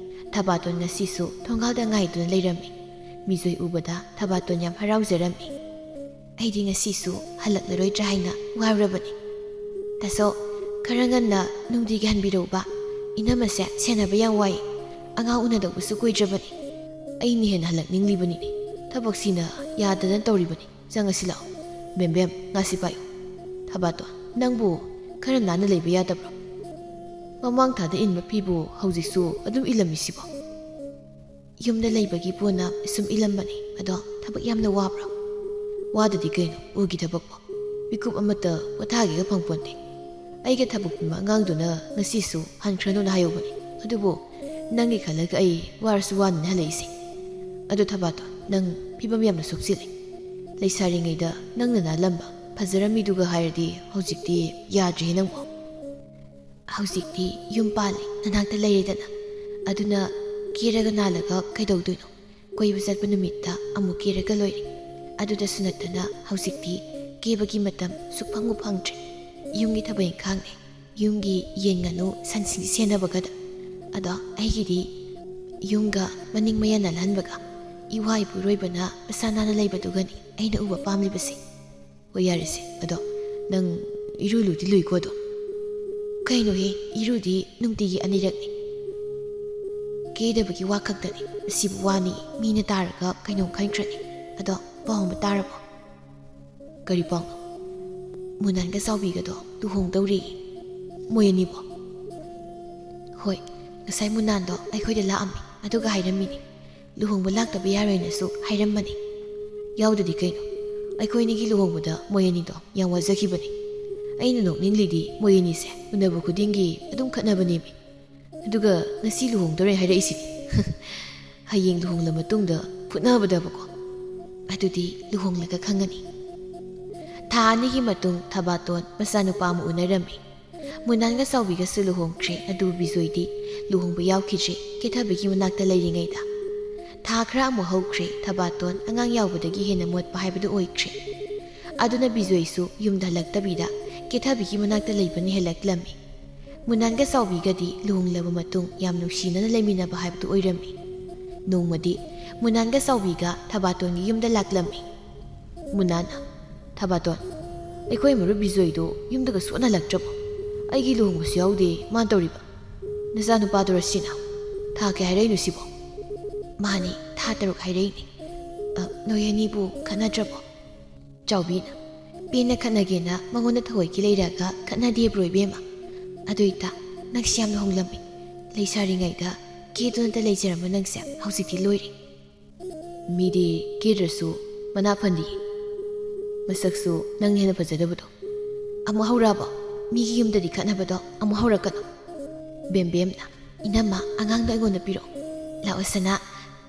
ꯊꯕꯥꯇꯣꯟ ꯉꯁꯤꯁꯨ ꯊꯣꯡꯒꯥꯜꯗ ꯉꯥꯏꯗꯨꯅ ꯂꯩꯔꯝꯃꯤ ꯃꯤꯖꯣꯏ ꯎꯕꯗ ꯊꯕꯥꯇꯣꯟ ꯌꯥꯝ ꯍꯔꯥꯎꯖꯔꯝꯃꯤ ꯑꯩꯗꯤ ꯉꯁꯤꯁꯨ ꯍꯜꯂꯛꯂꯔꯣꯏꯗ꯭ꯔꯥ ꯍꯥꯏꯅ ꯋꯥꯔꯨꯔꯕꯅꯤ ꯇꯥꯁꯣ ꯈꯔ ꯉꯟꯅ ꯅꯨꯡꯇꯤꯒꯤ ꯍꯟꯕꯤꯔꯛꯎꯕ ꯏꯅꯝꯃꯁꯦ ꯁꯦꯟꯅꯕ ꯌꯥꯝ ꯋꯥꯏ ꯑꯉꯥꯡ ꯎꯅꯗꯧꯕꯁꯨ ꯀꯨꯏꯗ꯭ꯔꯕꯅꯤ ꯑꯩꯅ ꯍꯦꯟꯅ ꯍꯜꯂꯛꯅꯤꯡꯂꯤꯕꯅꯤꯅꯦ ꯊꯕꯛꯁꯤꯅ ꯌꯥꯗꯗꯅ ꯇꯧꯔꯤꯕꯅꯤ ꯆꯪꯉꯁꯤ ꯂꯥꯛꯑꯣ ꯕꯦꯝꯕꯦꯝ ꯉꯥꯁꯤ ꯄꯥꯏꯌꯨ ꯊꯕꯥꯇꯣꯟ ꯅꯪꯕꯨ ꯈꯔ ꯅꯥꯟꯅ ꯂꯩꯕ ꯌꯥꯗꯕ꯭ꯔꯣ ꯃꯃꯥꯡ ꯊꯥꯗ ꯏꯟꯕ ꯐꯤꯕꯨ ꯍꯧꯖꯤꯛꯁꯨ ꯑꯗꯨꯝ ꯏꯜꯂꯝꯃꯤꯁꯤꯕꯣ ꯌꯨꯝꯗ ꯂꯩꯕꯒꯤ ꯄꯨꯟꯅ ꯁꯨꯝ ꯏꯜꯂꯝꯕꯅꯤ ꯑꯗꯣ ꯊꯕꯛ ꯌꯥꯝꯅ ꯋꯥꯕ꯭ꯔꯣ ꯋꯥꯗꯗꯤ ꯀꯩꯅꯣ ꯎꯒꯤ ꯊꯕꯛꯄꯣ ꯃꯤꯀꯨꯞ ꯑꯃꯠꯇ ꯄꯣꯊꯥꯒꯦꯒ ꯐꯪꯄꯣꯟꯇꯦ ꯑꯩꯒ ꯊꯕꯛ ꯄꯤꯕ ꯑꯉꯥꯡꯗꯨꯅ ꯉꯁꯤꯁꯨ ꯍꯟꯈ꯭ꯔꯅꯣꯅ ꯍꯥꯏꯍꯧꯕꯅꯤ ꯑꯗꯨꯕꯨ ꯅꯪꯒꯤ ꯈꯜꯂꯒ ꯑꯩ ꯋꯥꯔꯁꯨ ꯋꯥꯅꯅ ꯍꯜꯂꯛꯏꯁꯦ ꯑꯗꯨ ꯊꯕꯥꯇꯣꯟ ꯅꯪ ꯐꯤꯕꯝ ꯌꯥꯝꯅ ꯁꯣꯛꯆꯤꯜꯂꯤ ꯂꯩꯁꯥꯔꯤꯉꯩꯗ ꯅꯪꯅ ꯅꯥꯜꯂꯝꯕ ꯐꯖꯔꯝꯃꯤꯗꯨꯒ ꯍꯥꯏꯔꯗꯤ ꯍꯧꯖꯤꯛꯇꯤ ꯌꯥꯗ꯭ꯔꯦ ꯅꯪꯕꯨ ꯍꯧꯖꯤꯛꯇꯤ ꯌꯨꯝ ꯄꯥꯜꯂꯤ ꯅꯅꯥꯛꯇ ꯂꯩꯔꯦꯗꯅ ꯑꯗꯨꯅ ꯀꯦꯔꯒ ꯅꯥꯜꯂꯒ ꯀꯩꯗꯧꯗꯣꯏꯅꯣ ꯀꯣꯏꯕ ꯆꯠꯄ ꯅꯨꯃꯤꯠꯇ ꯑꯃꯨꯛ ꯀꯦꯔꯒ ꯂꯣꯏꯔꯦ ꯑꯗꯨꯗꯁꯨ ꯅꯠꯇꯅ ꯍꯧꯖꯤꯛꯇꯤ ꯀꯦꯕꯒꯤ ꯃꯇꯝ ꯁꯨꯛꯐꯪꯕꯨ ꯐꯪꯗ꯭ꯔꯦ ꯌꯨꯝꯒꯤ ꯊꯕꯛ ꯏꯪꯈꯥꯡꯅꯦ ꯌꯨꯝꯒꯤ ꯌꯦꯟ ꯉꯥꯅꯨ ꯁꯟꯁꯤꯡ ꯁꯦꯟꯅꯕꯒꯗ ꯑꯗꯣ ꯑꯩꯒꯤꯗꯤ ꯌꯨꯝꯒ ꯃꯅꯤꯡ ꯃꯌꯥ ꯅꯥꯜꯍꯟꯕꯒ ꯏꯋꯥ ꯏꯄꯨꯔꯣꯏꯕꯅ ꯃꯁꯥ ꯅꯥꯟꯅ ꯂꯩꯕꯗꯨꯒꯅꯤ ꯑꯩꯅ ꯎꯕ ꯄꯥꯝꯂꯤꯕꯁꯦ ꯍꯣꯏ ꯌꯥꯔꯤꯁꯦ ꯑꯗꯣ ꯅꯪ ꯏꯔꯨ ꯂꯨꯗꯤ ꯂꯨꯏꯀꯣ ꯑꯗꯣ ꯀꯩꯅꯣꯍꯦ ꯏꯔꯨꯗꯤ ꯅꯨꯡꯇꯤꯒꯤ ꯑꯅꯤꯔꯛꯅꯤ ꯀꯦꯗꯕꯒꯤ ꯋꯥ ꯈꯛꯇꯅꯤ ꯑꯁꯤꯕꯨ ꯋꯥꯅꯤ ꯃꯤꯅ ꯇꯥꯔꯒ ꯀꯩꯅꯣꯝ ꯈꯟꯈ꯭ꯔꯅꯤ ꯑꯗꯣ ꯄꯥꯎ ꯑꯃ ꯇꯥꯔꯕꯣ ꯀꯔꯤ ꯄꯥꯎꯅꯣ ꯃꯨꯅꯥꯟꯒ ꯆꯥꯎꯕꯤꯒꯗꯣ ꯂꯨꯍꯣꯡꯗꯧꯔꯤ ꯃꯣꯏ ꯑꯅꯤꯕꯣ ꯍꯣꯏ ꯉꯁꯥꯏ ꯃꯨꯅꯥꯟꯗꯣ ꯑꯩꯈꯣꯏꯗ ꯂꯥꯛꯑꯝꯃꯤ ꯑꯗꯨꯒ ꯍꯥꯏꯔꯝꯃꯤꯅꯤ ꯂꯨꯍꯣꯡꯕ ꯂꯥꯛꯇꯕ ꯌꯥꯔꯣꯏꯅꯁꯨ ꯍꯥꯏꯔꯝꯕꯅꯤ ꯌꯥꯎꯗꯗꯤ ꯀꯩꯅꯣ ꯑꯩꯈꯣꯏꯅꯤꯒꯤ ꯂꯨꯍꯣꯡꯕꯗ ꯃꯣꯏ ꯑꯅꯤꯗꯣ ꯌꯥꯝ ꯋꯥꯖꯈꯤꯕꯅꯤ ꯑꯩꯅ ꯅꯣꯛꯅꯤꯡꯂꯤꯗꯤ ꯃꯣꯏ ꯑꯅꯤꯁꯦ ꯎꯅꯕ ꯈꯨꯗꯤꯡꯒꯤ ꯑꯗꯨꯝ ꯈꯠꯅꯕꯅꯦꯃꯤ ꯑꯗꯨꯒ ꯉꯁꯤ ꯂꯨꯍꯣꯡꯗꯧꯔꯦ ꯍꯥꯏꯔꯛꯏꯁꯤꯅꯤ ꯍꯌꯦꯡ ꯂꯨꯍꯣꯡꯂ ꯃꯇꯨꯡꯗ ꯐꯨꯠꯅꯕꯗꯕꯀꯣ ꯑꯗꯨꯗꯤ ꯂꯨꯍꯣꯡꯂꯒ ꯈꯪꯒꯅꯤ ꯊꯥ 2ꯒꯤ ꯃꯇꯨꯡ ꯊꯕꯥꯇꯣꯟ ꯃꯆꯥꯅꯨꯄꯥ ꯑꯃ ꯎꯅꯔꯝꯃꯤ ꯃꯨꯅꯥꯟꯒ ꯆꯥꯎꯕꯤꯒꯁꯨ ꯂꯨꯍꯣꯡꯈ꯭ꯔꯦ ꯑꯗꯨ ꯕꯤꯖꯣꯏꯗꯤ ꯂꯨꯍꯣꯡꯕ ꯌꯥꯎꯈꯤꯗ꯭ꯔꯦ ꯀꯦꯊꯕꯤꯒꯤ ꯃꯅꯥꯛꯇ ꯂꯩꯔꯤꯉꯩꯗ ꯊꯥ ꯈꯔ ꯑꯃꯨꯛ ꯍꯧꯈ꯭ꯔꯦ ꯊꯕꯥꯇꯣꯟ ꯑꯉꯥꯡ ꯌꯥꯎꯕꯗꯒꯤ ꯍꯦꯟꯅ ꯃꯣꯠꯄ ꯍꯥꯏꯕꯗꯨ ꯑꯣꯏꯈ꯭ꯔꯦ ꯑꯗꯨꯅ ꯕꯤꯖꯣꯏꯁꯨ ꯌꯨꯝꯗ ꯍꯜꯂꯛꯇꯕꯤꯗ ꯀꯦꯊꯕꯤꯒꯤ ꯃꯅꯥꯛꯇ ꯂꯩꯕꯅ ꯍꯦꯜꯂꯛꯂꯝꯃꯤ ꯃꯨꯅꯥꯟꯒ ꯆꯥꯎꯕꯤꯒꯗꯤ ꯂꯨꯍꯣꯡꯂꯕ ꯃꯇꯨꯡ ꯌꯥꯝ ꯅꯨꯡꯁꯤꯅꯅ ꯂꯩꯃꯤꯟꯅꯕ ꯍꯥꯏꯕꯗꯨ ꯑꯣꯏꯔꯝꯃꯤ ꯅꯣꯡꯃꯗꯤ ꯃꯨꯅꯥꯟꯒ ꯆꯥꯎꯕꯤꯒ ꯊꯕꯥꯇꯣꯟꯒꯤ ꯌꯨꯝꯗ ꯂꯥꯛꯂꯝꯃꯤ ꯃꯨꯅꯥꯟꯅ ꯊꯕꯥꯇꯣꯟ ꯑꯩꯈꯣꯏ ꯃꯔꯨꯞ ꯕꯤꯖꯣꯏꯗꯣ ꯌꯨꯝꯗꯒ ꯁꯨꯡꯍꯟ ꯍꯜꯂꯛꯇ꯭ꯔꯕꯣ ꯑꯩꯒꯤ ꯂꯨꯍꯣꯡꯕꯁꯨ ꯌꯥꯎꯗꯦ ꯃꯥ ꯇꯧꯔꯤꯕ ꯅꯆꯥꯅꯨꯄꯥꯗꯨꯔ ꯁꯤꯅ ꯊꯥ ꯀꯌꯥ ꯍꯥꯏꯔꯛꯏꯅꯣ ꯁꯤꯕꯣ ꯃꯥꯅꯤ ꯊꯥ 3 ꯍꯥꯏꯔꯛꯏꯅꯤ ꯅꯣꯏ ꯑꯅꯤꯕꯨ ꯈꯠꯅꯗ꯭ꯔꯕꯣ ꯆꯥꯎꯕꯤꯅ ꯄꯦꯟꯅ ꯈꯠꯅꯒꯦꯅ ꯃꯉꯣꯟꯗ ꯊꯑꯣꯏꯀꯤ ꯂꯩꯔꯒ ꯈꯠꯅꯗꯦꯕ꯭ꯔꯣ ꯏꯕꯦꯝꯃ ꯑꯗꯨꯏꯇ ꯅꯪꯁꯤ ꯌꯥꯝꯅ ꯍꯣꯡꯂꯝꯃꯤ ꯂꯩꯁꯥꯔꯤꯉꯩꯗ ꯀꯦꯗꯨꯅꯇ ꯂꯩꯖꯔꯝꯕ ꯅꯪꯁꯦ ꯍꯧꯖꯤꯛꯇꯤ ꯂꯣꯏꯔꯦ ꯃꯤꯗꯤ ꯀꯦꯗ꯭ꯔꯁꯨ ꯃꯅꯥ ꯐꯟꯗꯤꯌꯦ ꯃꯁꯛꯁꯨ ꯅꯪ ꯍꯦꯟꯅ ꯐꯖꯗꯕꯗꯣ ꯑꯃꯨꯛ ꯍꯧꯔꯛꯑꯕꯣ ꯃꯤꯒꯤ ꯌꯨꯝꯗꯗꯤ ꯈꯠꯅꯕꯗꯣ ꯑꯃꯨꯛ ꯍꯧꯔꯛꯀꯅꯣ ꯕꯦꯝꯕꯦꯝꯅ ꯏꯅꯝꯃ ꯑꯉꯥꯡꯗꯣ ꯑꯩꯉꯣꯟꯗ ꯄꯤꯔꯛꯑꯣ ꯂꯥꯛꯑꯣ ꯁꯅꯥ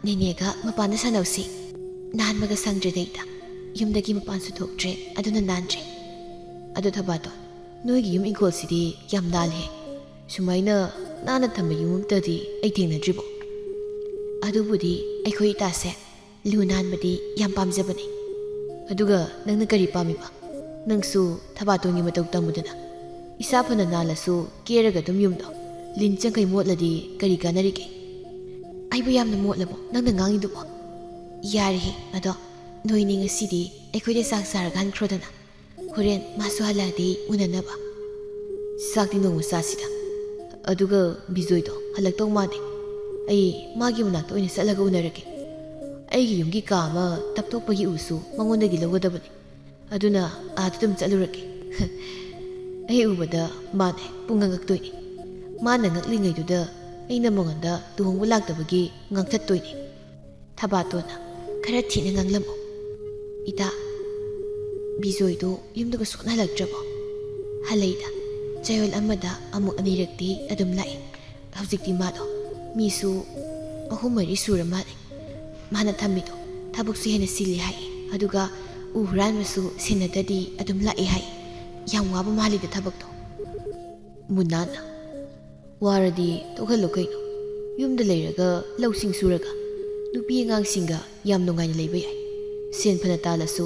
ꯅꯦꯅꯦꯒ ꯃꯄꯥꯟꯗ ꯁꯥꯟꯅꯧꯁꯤ ꯅꯥꯟꯕꯒ ꯁꯪꯗ꯭ꯔꯦꯗꯩꯗ ꯌꯨꯝꯗꯒꯤ ꯃꯄꯥꯟꯁꯨ ꯊꯣꯛꯇ꯭ꯔꯦ ꯑꯗꯨꯅ ꯅꯥꯟꯗ꯭ꯔꯦ ꯑꯗꯣ ꯊꯕꯥꯇꯣꯟ ꯅꯣꯏꯒꯤ ꯌꯨꯝ ꯏꯪꯈꯣꯜꯁꯤꯗꯤ ꯌꯥꯝ ꯅꯥꯜꯂꯦ ꯁꯨꯃꯥꯏꯅ ꯅꯥꯟꯅ ꯊꯝꯕ ꯌꯨꯝ ꯑꯃꯇꯗꯤ ꯑꯩ ꯊꯦꯡꯅꯗ꯭ꯔꯤꯕꯣ ꯑꯗꯨꯕꯨꯗꯤ ꯑꯩꯈꯣꯏ ꯏꯇꯥꯁꯦ ꯂꯨ ꯅꯥꯟꯕꯗꯤ ꯌꯥꯝ ꯄꯥꯝꯖꯕꯅꯤ ꯑꯗꯨꯒ ꯅꯪꯅ ꯀꯔꯤ ꯄꯥꯝꯃꯤꯕ ꯅꯪꯁꯨ ꯊꯕꯥꯇꯣꯟꯒꯤ ꯃꯇꯧ ꯇꯝꯃꯨꯗꯅ ꯏꯁꯥ ꯐꯅ ꯅꯥꯜꯂꯁꯨ ꯀꯦꯔꯒ ꯑꯗꯨꯝ ꯌꯨꯝꯗꯣ ꯂꯤꯟ ꯆꯪꯈꯩ ꯃꯣꯠꯂꯗꯤ ꯀꯔꯤ ꯀꯥꯟꯅꯔꯤꯒꯦ ꯑꯩꯕꯨ ꯌꯥꯝꯅ ꯃꯣꯠꯂꯕꯣ ꯅꯪꯅ ꯉꯥꯡꯉꯤꯗꯨꯕꯣ ꯌꯥꯔꯦꯍꯦ ꯑꯗꯣ ꯅꯣꯏꯅꯤ ꯉꯁꯤꯗꯤ ꯑꯩꯈꯣꯏꯗ ꯆꯥꯛ ꯆꯥꯔꯒ ꯍꯟꯈ꯭ꯔꯣꯗꯅ ꯍꯣꯔꯦꯟ ꯃꯥꯁꯨ ꯍꯜꯂꯛꯑꯗꯤ ꯎꯅꯅꯕ ꯆꯥꯛꯇꯤ ꯅꯣꯡꯃ ꯆꯥꯁꯤꯗ ꯑꯗꯨꯒ ꯕꯤꯖꯣꯏꯗꯣ ꯍꯜꯂꯛꯇꯧ ꯃꯥꯟꯗꯦ ꯑꯩ ꯃꯥꯒꯤ ꯃꯅꯥꯛꯇ ꯑꯣꯏꯅ ꯆꯠꯂꯒ ꯎꯅꯔꯒꯦ ꯑꯩꯒꯤ ꯌꯨꯝꯒꯤ ꯀꯥ ꯑꯃ ꯇꯞꯊꯣꯛꯄꯒꯤ ꯎꯁꯨ ꯃꯉꯣꯟꯗꯒꯤ ꯂꯧꯒꯗꯕꯅꯤ ꯑꯗꯨꯅ ꯑꯥꯗ ꯑꯗꯨꯝ ꯆꯠꯂꯨꯔꯒꯦ ꯑꯩ ꯎꯕꯗ ꯃꯥꯅꯦ ꯄꯨꯡ ꯉꯛꯇꯣꯏꯅꯤ ꯃꯥꯅ ꯉꯛꯂꯤꯉꯩꯗꯨꯗ ꯑꯩꯅ ꯃꯉꯣꯟꯗ ꯂꯨꯍꯣꯡꯕ ꯂꯥꯛꯇꯕꯒꯤ ꯉꯥꯡꯊꯠꯇꯣꯏꯅꯤ ꯊꯕꯥꯇꯣꯟꯅ ꯈꯔ ꯊꯤꯅ ꯉꯥꯡꯂꯝꯃꯨ ꯏꯇꯥ ꯕꯤꯖꯣꯏꯗꯣ ꯌꯨꯝꯗꯒ ꯁꯨꯡꯍꯟ ꯍꯜꯂꯛꯇ꯭ꯔꯕꯣ? ꯍꯜꯂꯛꯏꯗ. ꯆꯌꯣꯜ ꯑꯃꯗ ꯑꯃꯨꯛ ꯑꯅꯤꯔꯛꯇꯤ ꯑꯗꯨꯝ ꯂꯥꯛꯏ. ꯍꯧꯖꯤꯛꯇꯤ ꯃꯥꯗꯣ ꯃꯤꯁꯨ 3-4 ꯁꯨꯔ ꯃꯥꯜꯂꯦ. ꯃꯥꯅ ꯊꯝꯃꯤꯗꯣ ꯊꯕꯛꯁꯨ ꯍꯦꯟꯅ ꯆꯤꯜꯂꯤ ꯍꯥꯏꯌꯦ. ꯑꯗꯨꯒ ꯎ ꯍꯨꯔꯥꯟꯕꯁꯨ ꯁꯦꯟꯅꯗ꯭ꯔꯗꯤ ꯑꯗꯨꯝ ꯂꯥꯛꯑꯦ ꯍꯥꯏꯌꯦ. ꯌꯥꯝ ꯋꯥꯕ ꯃꯥꯜꯂꯤꯗ ꯊꯕꯛꯇꯣ. ꯃꯨꯟꯅꯥꯅ ꯋꯥꯔꯗꯤ ꯇꯣꯛꯍꯜꯂꯨ ꯀꯩꯅꯣ. ꯌꯨꯝꯗ ꯂꯩꯔꯒ ꯂꯧꯁꯤꯡ ꯁꯨꯔꯒ ꯅꯨꯄꯤ ꯑꯉꯥꯡꯁꯤꯡꯒ ꯌꯥꯝ ꯅꯨꯡꯉꯥꯏꯅ ꯂꯩꯕ ꯌꯥꯏ. ꯁꯦꯟ ꯐꯅ ꯇꯥꯜꯂꯁꯨ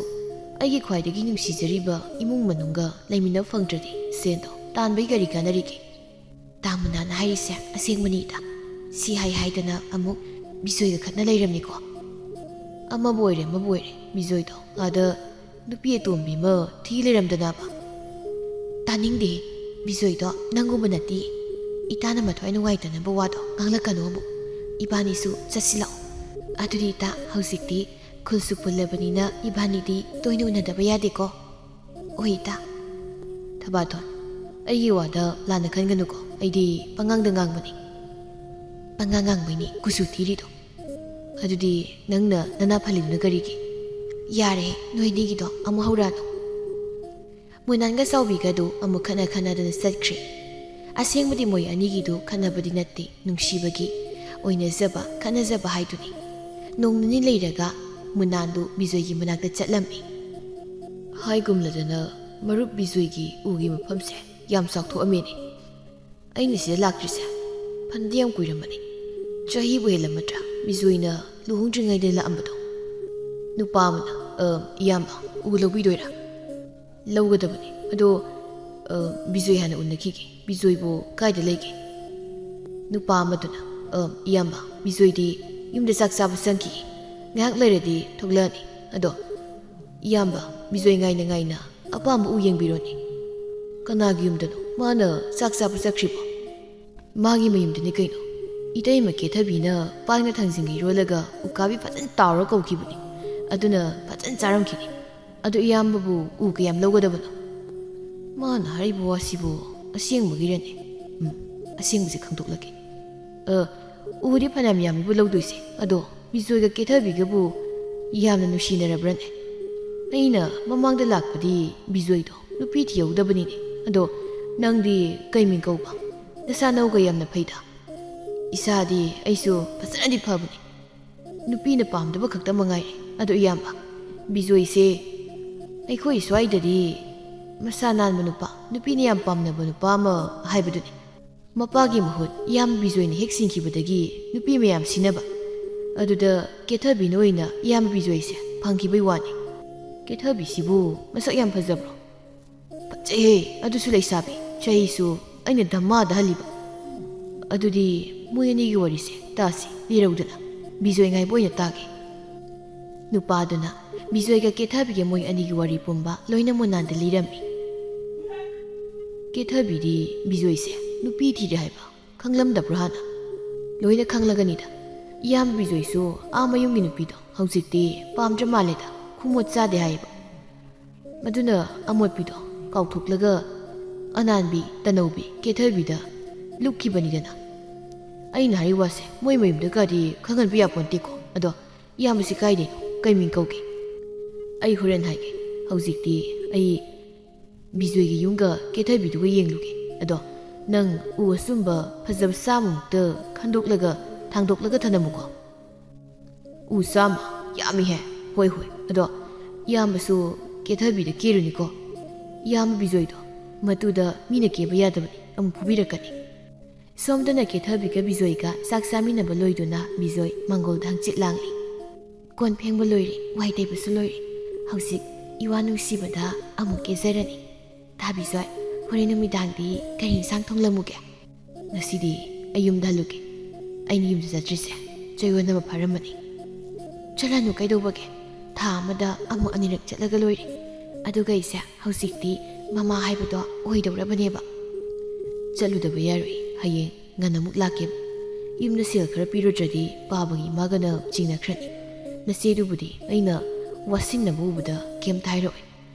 ꯑꯩꯒꯤ ꯈ꯭ꯋꯥꯏꯗꯒꯤ ꯅꯨꯡꯁꯤꯖꯔꯤꯕ ꯏꯃꯨꯡ ꯃꯅꯨꯡꯒ ꯂꯩꯃꯤꯟꯅꯕ ꯐꯪꯗ꯭ꯔꯗꯤ ꯁꯦꯟꯗꯣ ꯇꯥꯟꯕꯩ ꯀꯔꯤ ꯀꯥꯟꯅꯔꯤꯒꯦ? ꯇꯥꯃꯨꯅꯥꯅ ꯍꯥꯏꯔꯤꯁꯦ ꯑꯁꯦꯡꯕꯅꯤꯗ. ꯁꯤ ꯍꯥꯏꯗꯅ ꯑꯃꯨꯛ ꯕꯤꯖꯣꯏꯒ ꯈꯠꯅ ꯂꯩꯔꯝꯅꯤꯀꯣ. ꯑꯃꯕꯨ ꯑꯣꯏꯔꯦ ꯕꯤꯖꯣꯏꯗꯣ ꯑꯥꯗ ꯅꯨꯄꯤ ꯑꯇꯣꯝꯕꯤ ꯑꯃ ꯊꯤ ꯂꯩꯔꯝꯗꯅꯕ. ꯇꯥꯅꯤꯡꯗꯦ. ꯕꯤꯖꯣꯏꯗꯣ ꯅꯪꯒꯨꯝꯕ ꯅꯠꯇꯦ. ꯏꯇꯥꯅ ꯃꯊ꯭ꯋꯥꯏ ꯅꯨꯡꯉꯥꯏꯇꯅꯕ ꯋꯥꯗꯣ ꯉꯥꯡꯂꯛꯀꯅꯣ ꯑꯃꯨꯛ. ꯏꯕꯥꯅꯤꯁꯨ ꯆꯠꯁꯤꯜꯂꯛꯑꯣ. ꯑꯗꯨꯗꯤ ꯏꯇꯥ ꯍꯧꯖꯤꯛꯇꯤ ꯈꯨꯜꯁꯨ ꯄꯨꯜꯂꯕꯅꯤꯅ ꯏꯕꯥꯅꯤꯗꯤ ꯇꯣꯏꯅ ꯎꯅꯗꯕ ꯌꯥꯗꯦꯀꯣ. ꯍꯣꯏ ꯏꯇꯥ. ꯊꯕꯥꯇꯣꯟ, ꯑꯩꯒꯤ ꯋꯥꯗ ꯂꯥꯟꯅ ꯈꯟꯒꯅꯨꯀꯣ. ꯑꯩꯗꯤ ꯄꯉꯥꯡꯗ ꯉꯥꯡꯕꯅꯤ. ꯄꯉꯥꯡ ꯉꯥꯡꯕꯩꯅꯤ ꯀꯨꯁꯨ ꯊꯤꯔꯤꯗꯣ. ꯑꯗꯨꯗꯤ ꯅꯪꯅ ꯅꯅꯥ ꯐꯜꯂꯤꯗꯨꯅ ꯀꯔꯤꯒꯤ? ꯌꯥꯔꯦ ꯅꯣꯏꯅꯤꯒꯤꯗꯣ ꯑꯃꯨꯛ ꯍꯧꯔꯛꯑꯅꯨ. ꯃꯨꯅꯥꯟꯒ ꯆꯥꯎꯕꯤꯒꯗꯨ ꯑꯃꯨꯛ ꯈꯠꯅꯗꯅ ꯆꯠꯈ꯭ꯔꯦ. ꯑꯁꯦꯡꯕꯗꯤ ꯃꯣꯏ ꯑꯅꯤꯒꯤꯗꯨ ꯈꯠꯅꯕꯗꯤ ꯅꯠꯇꯦ, ꯅꯨꯡꯁꯤꯕꯒꯤ ꯑꯣꯏꯅꯖꯕ ꯈꯠꯅꯖꯕ ꯍꯥꯏꯗꯨꯅꯤ. ꯅꯣꯡ ꯅꯤꯅꯤ ꯂꯩꯔꯒ ꯃꯨꯅꯥꯟꯗꯨ ꯕꯤꯖꯣꯏꯒꯤ ꯃꯅꯥꯛꯇ ꯆꯠꯂꯝꯃꯤ. ꯍꯥꯏꯒꯨꯝꯂꯗꯅ ꯃꯔꯨꯞ ꯕꯤꯖꯣꯏꯒꯤ ꯎꯒꯤ ꯃꯐꯝꯁꯦ ꯌꯥꯝ ꯆꯥꯎꯊꯣꯛꯑꯝꯃꯦꯅꯦ. ꯑꯩꯅ ꯁꯤꯗ ꯂꯥꯛꯇ꯭ꯔꯤꯁꯦ ꯐꯟꯗꯤ ꯌꯥꯝ ꯀꯨꯏꯔꯝꯃꯅꯤ. ꯆꯍꯤꯕꯨ ꯍꯦꯜꯂꯝꯃꯗ꯭ꯔꯥ ꯕꯤꯖꯣꯏꯅ ꯂꯨꯍꯣꯡꯗ꯭ꯔꯤꯉꯩꯗ ꯂꯥꯛꯑꯝꯕꯗꯣ. ꯅꯨꯄꯥ ꯑꯃꯅ ꯏꯌꯥꯝꯕ ꯎ ꯂꯧꯕꯤꯗꯣꯏꯔꯥ? ꯂꯧꯒꯗꯕꯅꯤ. ꯑꯗꯣ ꯕꯤꯖꯣꯏ ꯍꯥꯟꯅ ꯎꯅꯈꯤꯒꯦ. ꯕꯤꯖꯣꯏꯕꯨ ꯀꯥꯏꯗ ꯂꯩꯒꯦ? ꯅꯨꯄꯥ ꯑꯃꯗꯨꯅ ꯏꯌꯥꯝꯕ ꯕꯤꯖꯣꯏꯗꯤ ꯌꯨꯝꯗ ꯆꯥꯛ ꯆꯥꯕ ꯆꯪꯈꯤꯌꯦ. ꯉꯥꯏꯍꯥꯛ ꯂꯩꯔꯗꯤ ꯊꯣꯛꯂꯛꯑꯅꯤ. ꯑꯗꯣ ꯏꯌꯥꯝꯕ ꯕꯤꯖꯣꯏ ꯉꯥꯏꯅ ꯑꯄꯥꯝꯕ ꯎ ꯌꯦꯡꯕꯤꯔꯣꯅꯦ. ꯀꯅꯥꯒꯤ ꯌꯨꯝꯗꯅꯣ ꯃꯥꯅ ꯆꯥꯛ ꯆꯥꯕ ꯆꯠꯈ꯭ꯔꯤꯕꯣ? ꯃꯥꯒꯤ ꯃꯌꯨꯝꯗꯅꯤ ꯀꯩꯅꯣ. ꯏꯇꯩꯃ ꯀꯦꯊꯕꯤꯅ ꯄꯥꯡꯅ ꯊꯥꯡꯖꯤꯡꯒ ꯏꯔꯣꯜꯂꯒ ꯎꯀꯥꯕꯤ ꯐꯖꯅ ꯇꯥꯎꯔ ꯀꯧꯈꯤꯕꯅꯤ. ꯑꯗꯨꯅ ꯐꯖꯅ ꯆꯥꯔꯝꯈꯤꯅꯤ. ꯑꯗꯨ ꯏꯌꯥꯝꯕꯕꯨ ꯎ ꯀꯌꯥꯝ ꯂꯧꯒꯗꯕꯅꯣ? ꯃꯥꯅ ꯍꯥꯏꯔꯤꯕ ꯋꯥꯁꯤꯕꯨ ꯑꯁꯦꯡꯕꯒꯤꯔꯅꯦ? ꯑꯁꯦꯡꯕꯁꯤ ꯈꯪꯗꯣꯛꯂꯒꯦ. ꯎꯗꯤ ꯐꯅꯌꯥꯝ ꯌꯥꯝꯃꯤꯕꯨ ꯂꯧꯗꯣꯏꯁꯦ. ꯑꯗꯣ ꯕꯤꯖꯣꯏꯒ ꯀꯦꯊꯕꯤꯒꯕꯨ ꯌꯥꯝꯅ ꯅꯨꯡꯁꯤꯅꯔꯕ꯭ꯔꯅꯦ? ꯑꯩꯅ ꯃꯃꯥꯡꯗ ꯂꯥꯛꯄꯗꯤ ꯕꯤꯖꯣꯏꯗꯣ ꯅꯨꯄꯤ ꯊꯤꯍꯧꯗꯕꯅꯤꯅꯦ. ꯑꯗꯣ ꯅꯪꯗꯤ ꯀꯩ ꯃꯤꯡ ꯀꯧꯕ? ꯅꯁꯥ ꯅꯧꯒ ꯌꯥꯝꯅ ꯐꯩꯗ. ꯏꯁꯥꯗꯤ ꯑꯩꯁꯨ ꯐꯖꯅꯗꯤ ꯐꯕꯅꯤ. ꯅꯨꯄꯤꯅ ꯄꯥꯝꯗꯕ ꯈꯛꯇ ꯃꯉꯥꯏꯔꯦ. ꯑꯗꯣ ꯏꯌꯥꯝꯕ ꯕꯤꯖꯣꯏꯁꯦ ꯑꯩꯈꯣꯏ ꯁ꯭ꯋꯥꯏꯗꯗꯤ ꯃꯁꯥ ꯅꯥꯟꯕ ꯅꯨꯄꯥ, ꯅꯨꯄꯤꯅ ꯌꯥꯝ ꯄꯥꯝꯅꯕ ꯅꯨꯄꯥ ꯑꯃ ꯍꯥꯏꯕꯗꯨꯅꯤ. ꯃꯄꯥꯒꯤ ꯃꯍꯨꯠ ꯏꯌꯥꯝꯕ ꯕꯤꯖꯣꯏꯅ ꯍꯦꯛ ꯁꯤꯟꯈꯤꯕꯗꯒꯤ ꯅꯨꯄꯤ ꯃꯌꯥꯝ ꯁꯤꯟꯅꯕ. ꯑꯗꯨꯗ ꯀꯦꯊꯕꯤꯅ ꯑꯣꯏꯅ ꯏꯌꯥꯝꯕ ꯕꯤꯖꯣꯏꯁꯦ ꯐꯪꯈꯤꯕꯩ ꯋꯥꯅꯤ. ꯀꯦꯊꯕꯤꯁꯤꯕꯨ ꯃꯁꯛ ꯌꯥꯝ ꯐꯖꯕ꯭ꯔꯣ? ꯐꯖꯩꯍꯦ. ꯑꯗꯨꯁꯨ ꯂꯩꯁꯥꯕꯤ. ꯆꯍꯤꯁꯨ ꯑꯩꯅ ꯙꯝꯃꯥꯗ ꯍꯜꯂꯤꯕ. ꯑꯗꯨꯗꯤ ꯃꯣꯏ ꯑꯅꯤꯒꯤ ꯋꯥꯔꯤꯁꯦ ꯇꯥꯁꯤ ꯂꯤꯔꯧꯗꯅ. ꯕꯤꯖꯣꯏ ꯉꯥꯏꯕ ꯑꯣꯏꯅ ꯇꯥꯒꯦ. ꯅꯨꯄꯥꯗꯨꯅ ꯕꯤꯖꯣꯏꯒ ꯀꯦꯊꯕꯤꯒ ꯃꯣꯏ ꯑꯅꯤꯒꯤ ꯋꯥꯔꯤ ꯄꯨꯝꯕ ꯂꯣꯏꯅ ꯃꯨꯅꯥꯟꯗ ꯂꯤꯔꯝꯃꯤ. ꯀꯦꯊꯕꯤꯗꯤ ꯕꯤꯖꯣꯏꯁꯦ ꯅꯨꯄꯤ ꯊꯤꯔꯦ ꯍꯥꯏꯕ ꯈꯪꯂꯝꯗꯕ꯭ꯔꯣ ꯍꯥꯟꯅ? ꯂꯣꯏꯅ ꯈꯪꯂꯒꯅꯤꯗ. ꯏꯌꯥꯝꯕ ꯕꯤꯖꯣꯏꯁꯨ ꯃꯌꯨꯝꯒꯤ ꯅꯨꯄꯤꯗꯣ ꯍꯧꯖꯤꯛꯇꯤ ꯄꯥꯝꯗ꯭ꯔ ꯃꯥꯜꯂꯦꯗ. ꯈꯨꯃꯣꯠ ꯆꯥꯗꯦ ꯍꯥꯏꯌꯦꯕ. ꯃꯗꯨꯅ ꯑꯃꯣꯠꯄꯤꯗꯣ ꯀꯥꯎꯊꯣꯛꯂꯒ ꯑꯅꯥꯟꯕꯤ ꯇꯅꯧꯕꯤ ꯀꯦꯊꯕꯤꯗ ꯂꯨꯞꯈꯤꯕꯅꯤꯗꯅ. ꯑꯩꯅ ꯍꯥꯏꯔꯤ ꯋꯥꯁꯦ ꯃꯣꯏ ꯃꯌꯨꯝꯗꯒꯗꯤ ꯈꯪꯍꯟꯕ ꯌꯥꯄꯣꯟꯇꯦꯀꯣ. ꯑꯗꯣ ꯏꯌꯥꯝꯕꯁꯤ ꯀꯥꯏꯗꯩꯅꯣ? ꯀꯩ ꯃꯤꯡ ꯀꯧꯒꯦ? ꯑꯩ ꯍꯣꯔꯦꯟ ꯍꯥꯏꯒꯦ. ꯍꯧꯖꯤꯛꯇꯤ ꯑꯩ ꯕꯤꯖꯣꯏꯒꯤ ꯌꯨꯝꯒ ꯀꯦꯊꯕꯤꯗꯨꯒ ꯌꯦꯡꯂꯨꯒꯦ. ꯑꯗꯣ ꯅꯪ ꯎ ꯑꯆꯨꯝꯕ ꯐꯖꯕ 100ꯃꯨꯛꯇ ꯈꯟꯗꯣꯛꯂꯒ ꯊꯥꯡꯗꯣꯛꯂꯒ ꯊꯅꯝꯃꯨꯀꯣ. ꯎ 100? ꯌꯥꯝꯃꯤꯍꯦ. ꯍꯣꯏ. ꯑꯗꯣ ꯏꯌꯥꯝꯕꯁꯨ ꯀꯦꯊꯕꯤꯗ ꯀꯦꯔꯨꯅꯤꯀꯣ. ꯏꯌꯥꯝꯕ ꯕꯤꯖꯣꯏꯗꯣ ꯃꯗꯨꯗ ꯃꯤꯅ ꯀꯦꯕ ꯌꯥꯗꯕꯅꯤ. ꯑꯃꯨꯛ ꯐꯨꯕꯤꯔꯛꯀꯅꯤ. ꯁꯣꯝꯗꯅ ꯀꯦꯊꯕꯤꯒ ꯕꯤꯖꯣꯏꯒ ꯆꯥꯛ ꯆꯥꯃꯤꯟꯅꯕ ꯂꯣꯏꯗꯨꯅ ꯕꯤꯖꯣꯏ ꯃꯪꯒꯣꯜꯗ ꯍꯪꯆꯤꯠ ꯂꯥꯡꯂꯤ. ꯀꯣꯟ ꯐꯦꯡꯕ ꯂꯣꯏꯔꯦ. ꯋꯥꯏ ꯇꯩꯕꯁꯨ ꯂꯣꯏꯔꯦ. ꯍꯧꯖꯤꯛ ꯏꯋꯥ ꯅꯨꯡꯁꯤꯕꯗ ꯑꯃꯨꯛ ꯀꯦꯖꯔꯅꯤ. ꯇꯥ ꯕꯤꯖꯣꯏ, ꯍꯣꯔꯦꯟ ꯅꯨꯃꯤꯗꯥꯡꯗꯤ ꯀꯔꯤ ꯏꯟꯁꯥꯡ ꯊꯣꯡꯂꯝꯃꯨꯒꯦ? ꯉꯁꯤꯗꯤ ꯑꯩ ꯌꯨꯝꯗ ꯍꯜꯂꯨꯒꯦ. ꯑꯩꯅ ꯌꯨꯝꯗ ꯆꯠꯇ꯭ꯔꯤꯁꯦ ꯆꯌꯣꯜ ꯑꯃ ꯐꯥꯔꯝꯃꯅꯤ. ꯆꯠꯂꯅꯨ ꯀꯩꯗꯧꯕꯒꯦ? ꯊꯥ ꯑꯃꯗ ꯑꯃꯨꯛ ꯑꯅꯤꯔꯛ ꯆꯠꯂꯒ ꯂꯣꯏꯔꯦ. ꯑꯗꯨꯒ ꯑꯩꯁꯦ ꯍꯧꯖꯤꯛꯇꯤ ꯃꯃꯥ ꯍꯥꯏꯕꯗꯣ ꯑꯣꯏꯗꯧꯔꯕꯅꯦꯕ. ꯆꯠꯂꯨꯗꯕ ꯌꯥꯔꯣꯏ. ꯍꯌꯦꯡ ꯉꯟꯅ ꯑꯃꯨꯛ ꯂꯥꯛꯀꯦꯕ. ꯌꯨꯝꯗ ꯁꯦꯜ ꯈꯔ ꯄꯤꯔꯨꯗ꯭ꯔꯗꯤ ꯄꯥꯕꯒꯤ ꯏꯃꯥꯒꯅ ꯆꯤꯡꯅꯈ꯭ꯔꯅꯤ. ꯅꯆꯦꯗꯨꯕꯨꯗꯤ ꯑꯩꯅ ꯋꯥꯁꯤꯟꯅꯕ ꯎꯕꯗ ꯀꯩꯝꯇ ꯍꯥꯏꯔꯛꯑꯣꯏ.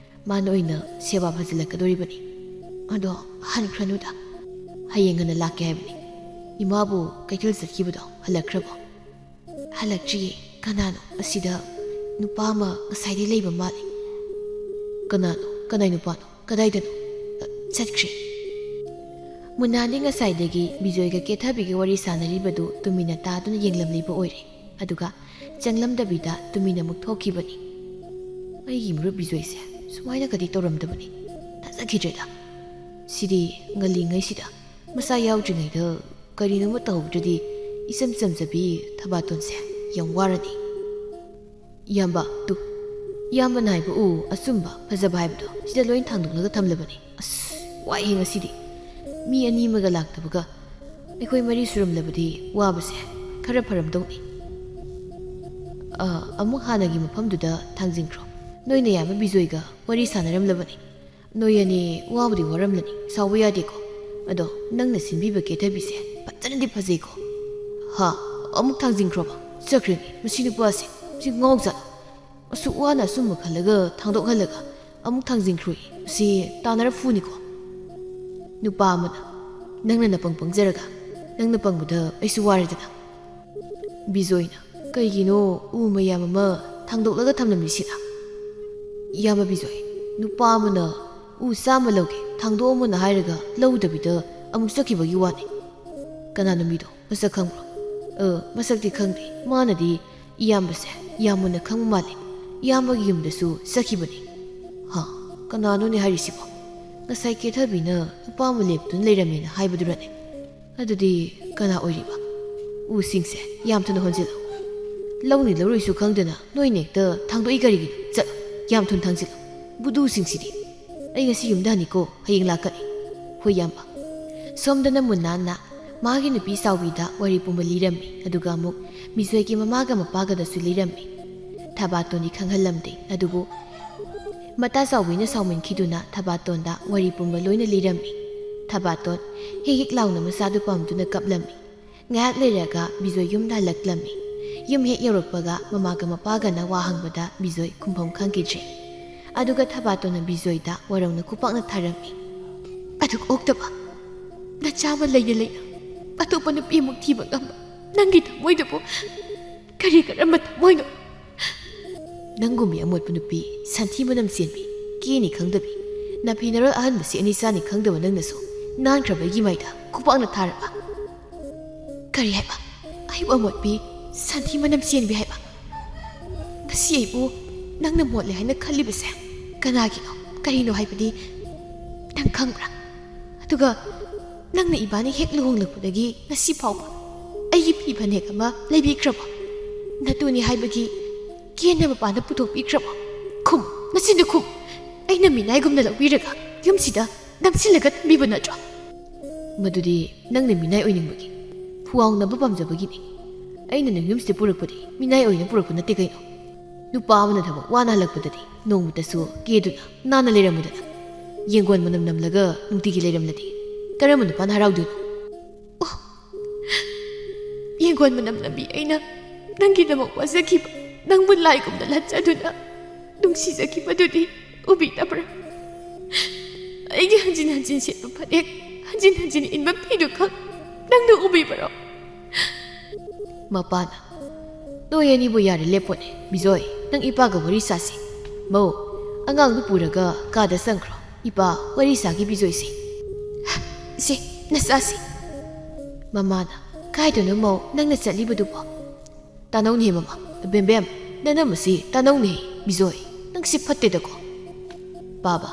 ꯃꯥꯅ ꯑꯣꯏꯅ ꯁꯦꯕꯥ ꯐꯖꯤꯜꯂꯛꯀꯗꯣꯔꯤꯕꯅꯤ. ꯑꯗꯣ ꯍꯟꯈ꯭ꯔꯅꯨꯗ. ꯍꯌꯦꯡ ꯉꯟꯅ ꯂꯥꯛꯀꯦ ꯍꯥꯏꯕꯅꯤ. ꯏꯃꯥꯕꯨ ꯀꯩꯊꯦꯜ ꯆꯠꯈꯤꯕꯗꯣ ꯍꯜꯂꯛꯈ꯭ꯔꯕꯣ? ꯍꯜꯂꯛꯇ꯭ꯔꯤꯌꯦ. ꯀꯅꯥꯅꯣ? ꯑꯁꯤꯗ ꯅꯨꯄꯥ ꯑꯃ ꯉꯁꯥꯏꯗꯩ ꯂꯩꯕ ꯃꯥꯜꯂꯤ. Kanano, kanay nupano, kadayda no. Chatkri. Munani ngasaydagi Bijoyga kethabigi wari sanaribadu tumina taduna yenglamliba oire. Aduga changlamdabida tumina muk thokibani. Aigi muru Bijoyse sumaina kadi tawramdabani. Tajakhidreda. Sidi ngali ngaisida masa yaudringaida karino ma tawdradi isam samjabi Thabatonse yam warani. Yamba tu Yamba naibu u asumba fajaba haibdo sida loin thangdulaga thamlabani. As wai ngasidi mi ani maga laktabaga akhoi mari surumlabadi wabase khara pharamdoni. Amuk hanagi mafamduda thangjingkro noina yama Bijoyga wari sanaramlabani. Noyani wabudi waramlani sawa yadeko ado nangna sinbiba kethabise pajanadi phajeko. Ha amuk thangjingkro ba chakrini masinu pase si ngawjat asu wana summa khalaga thangdok halaga amuk thangjingkrui si tanara funiko. Nupa amana nangna napangpangjaraga nangna pangbuda aisu waridana. Bijoyna kaigino u mayam ama thangdoklaga thamlamlisida. Yama Bijoy nupa amana u sama lauge thangdo amana hairaga laudabida amuk sakibagi wani. Kanano mido masak khangro? Masakti khangri manadi iyambase yamuna khangmu mali. Yamagi yumdasu sakibani. Ha kanano ni harisibo? Ngasai kethabina nupa ama leptun leiramena haibadurane. Adudi kana oiriba? U singse yam thuna honjilo. Launi lauroisu khangdana noinekta thangdo igarigi chalo yam thun thangjilo. Budu singsidi ai ngasi yumdani ko hayeng lakani. Hoi yamba somdana munana magi nupi sawbida wari pumba lirammi aduga amuk Bijoygi mamaga mapaga dasu lirammi. Thabatoni khanghalamde adubu mata sawbina sawmin khiduna Thabatonda wari pumba loina lirammi. Thabaton hegik launa masadu pamduna kaplammi. Ngak leraga Bijoy yumda laklammi. Yum hek yorokpaga mamaga mapaga na wahangbada Bijoy kumpham khangkidre. Aduga Thabatona Bijoyda warauna kupakna tharammi. Aduk oktaba nachama leina leina atopa nupi amuk thiba ngamba nangi thamoidabu kari karamba thamoino. Nangumi amotpa nupi santhi manam senbi kini khangdabi naphinara ahanbasi anisani khangdaba nangnaso nankrabagi maida kupakna tharaba. Kari haiba aibu amotpi santhi manam senbi haiba. Ngasi aibu nangna motle haina khallibase kanagino karino haibadi nang khangbra? Aduga nangna ibani hek luhonglakpadagi ngasi fawba aigi pi phanek ama leibikraba natuni haibagi kena mapana puthokpikraba? Khum nasinda khum aina minaigumna lawbiraga yumsida namsilaga thambiba natro? Madudi nangna minai oiningbagi phuawnaba pamjabagini. Aina nang yumsida purakpadi minai oina purakpa natte kaino. Nupa amana thabak wana halakpadadi nongmutasu keduna nana leiramudana yenggon manam namlaga nungtigi leiramladi karamba nupana harauduno? Oh yenggon manam nambi aina nangidamak wasakiba nangbu laigumna lanchaduna nungsizakibadudi ubidabra? Aigi hanjin hanjin setpa phanek hanjin hanjin inba phidu khak nangna ubibaro? Mapana noyani bo yare lepone Bijoy nang ipaga wari sasi. Mau angang nu puraga kada sangkro ipa wari sagi Bijoy si nasasi. Mamana kaidono mau nangna chatlibadubo tanawni mama bembem nanamasi tanawni Bijoy nang si phattedako. Baba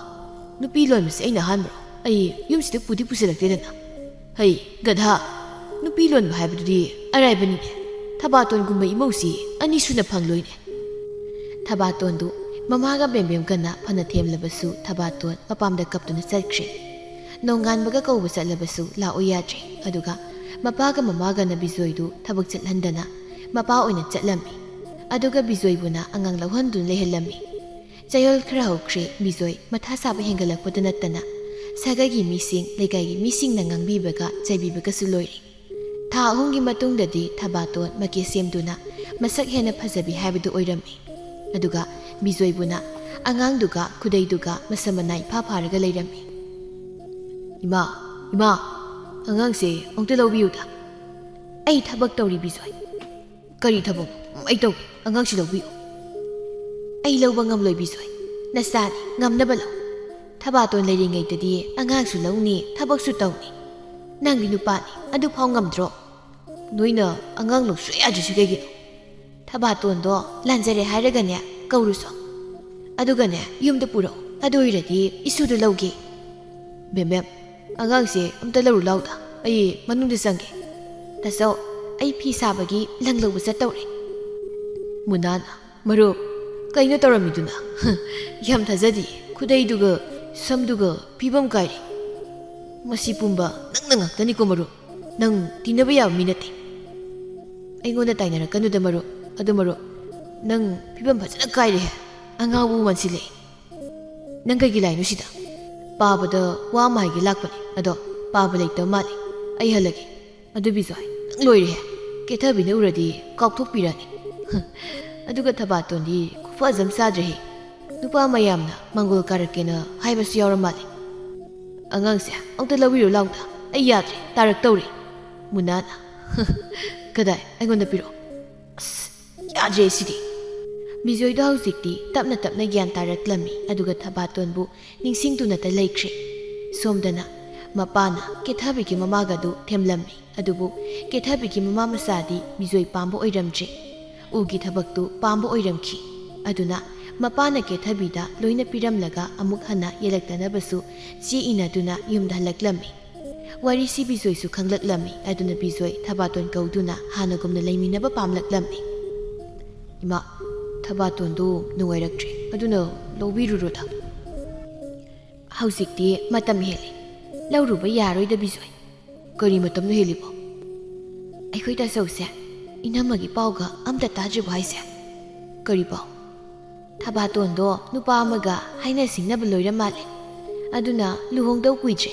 nupi lonmasi aina hanbro ai yumsida pudi pusilaktedana. Hai gadha nupi lonba haibadudi araibani. Thabaton gumba imausi ani suna phangloine. Thabatondu mamaga bembem kana phana themlabasu Thabaton mapamda kaptuna chatkre. Nonganbaga kauba chatlabasu lao yadre aduga mapaga mamaga na Bijoydu thabak chatlandana mapa oina chatlammi. Aduga Bijoybuna angang lawhandun lehellammi. Chayol khara hokre Bijoy matha saba hengalakpada nattana sagagi mising legaigi mising na ngangbibaga chaibibaga su loire. Tha ahumgi matungdadi Thabaton maki semduna masak hena phajabi haibadu oirammi. Aduga Bijoybuna angangduga khudaiduga masamanai pharaga leirammi. Ima angangse ongta lawbiyuda. Ai thabak tawri Bijoy. Kari thabak ai tawgi angangsi lawbiyu. Ai lawba ngamloi Bijoy Nasani ngamnaba lau. Thabaton layringaiddadi angaangsu launi thabaksu tawni. Nangdi nupani adu phau ngamdro. Noina angang lu suyajisu kaigino. Thabaton do lanjare hairagane kauruso. Adugane yumda puro. Adu oiradi isudu lauge. Bem angaangse amta lauru lauda. Ai manungda sange. Taso ai phi sabagi langlauba satawre. Munana marup kaino tawramiduna. Yam thajadi khudaiduga samduga pibam kairi. Masi pumba nang ngakta ni ko marup. Nang tinaba yaba mi nate. Aingonda tainarakanuda marup. Adu marup nang pibam fajana kairi he. Angabu mansile. Nang kaigi laino sida. Pabada wa maigi lakpani. Ado paba laita mali. Ai halagi. Adu bizoi nang loire he. Kethabina uradi kaukthokpirani. Aduga Thabatoni kufazam sadre. Nupa mayamna mangol karakena haibasu yauramali. Angangse angta lawiru lauda. Ai yadre tarak tawri. Munana. Kadai aingonda piro. As yadre sidi. Bijoyda hauzikti tapna gyan taraklami aduga Thabatonbu ningsingtuna ta laikre. Somdana mapana kethabiki mamagadu themlammi adubu kethabiki mama masadi bijoy pambo oiramje. Ugi thabaktu pambo oiramki. Aduna mapana kethabida loina piramlaga amuk hana yelaktanabasu chi inaduna yumda halaklammi. Warisi bijoysu khanglaklami aduna bijoy Thabaton kauduna hanagumna laiminaba pamlaklammi. Ima Thabatondu nungairaktre aduna lobiruroda. Hauzikti matam heli. Lauruba yaroida bijoy. Kari matamno helibo. Aikoi tasause inamagi pauga amta tajriba haise. Kari pau. Thabatondo nupa amaga haina singnaba loira male. Aduna luhongdaw kuidre.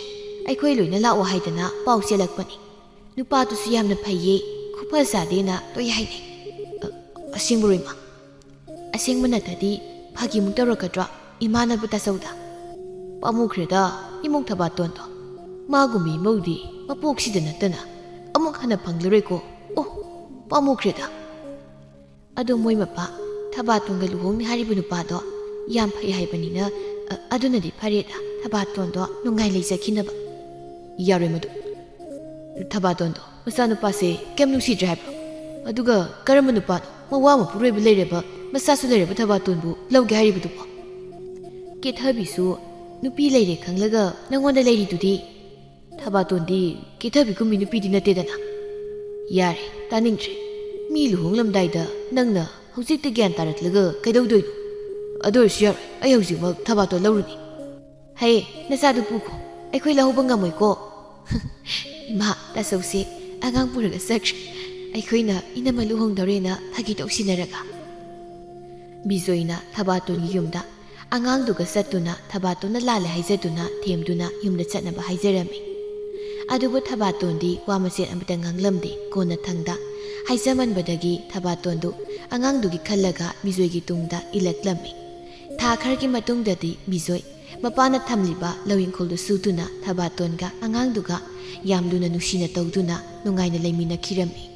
Aikoi loina lao haidana pau selakpani. Nupa tusu yamna phaiye khupa sadena toy haine. Asingburoima. Asingba natadi phagi muktarakadra imanabu tasauda. Pamukhreda imong Thabatondo. Magumi modi mapoksida natana amuk hana phanglaroiko. Oh pamukreda. Ado moi mapa Thabatonga luhongni haribu nupado yam phai haibanina adunadi phareda Thabatondo nungai leizakhinaba. Yaroi madu. Thabatondo masa nupase kem nungsidre haibro. Aduga karamba nupado mawa mapuroiba leireba masasu leireba Thabatonbu lauge haribudubo. Kethabisu nupi leire khanglaga nangonda leiridudi. Thabatondi kethabi kumbi nupidi natedana. Yare taningtre. Mi luhonglamdaida nangna hojikta gyan taraklaga kaidawdoino. Adorsu yaroi ai hojikmak Thabaton lauruni. Haye nasadu puko. Aikoi lahuba ngamoiko. Ima tasause angang puraga sakre. Aikoina inama luhongdawrena phagi tawsinaraga. Bijoyna Thabatongi yumda angangduga sattuna Thabatonna lale haizaduna themduna yumda chatnaba haizarami. Adubu Thabatondi wamaset amita nganglamde kona thangda haizamanbadagi Thabatondu angangdugi khallaga bijoygi tungda ilaklami. Tha khargi matungdadi bijoy mapana thamliba lawingkholdu sutuna Thabatonga angangduga yamduna nusina tawduna nungaina leimina khirami.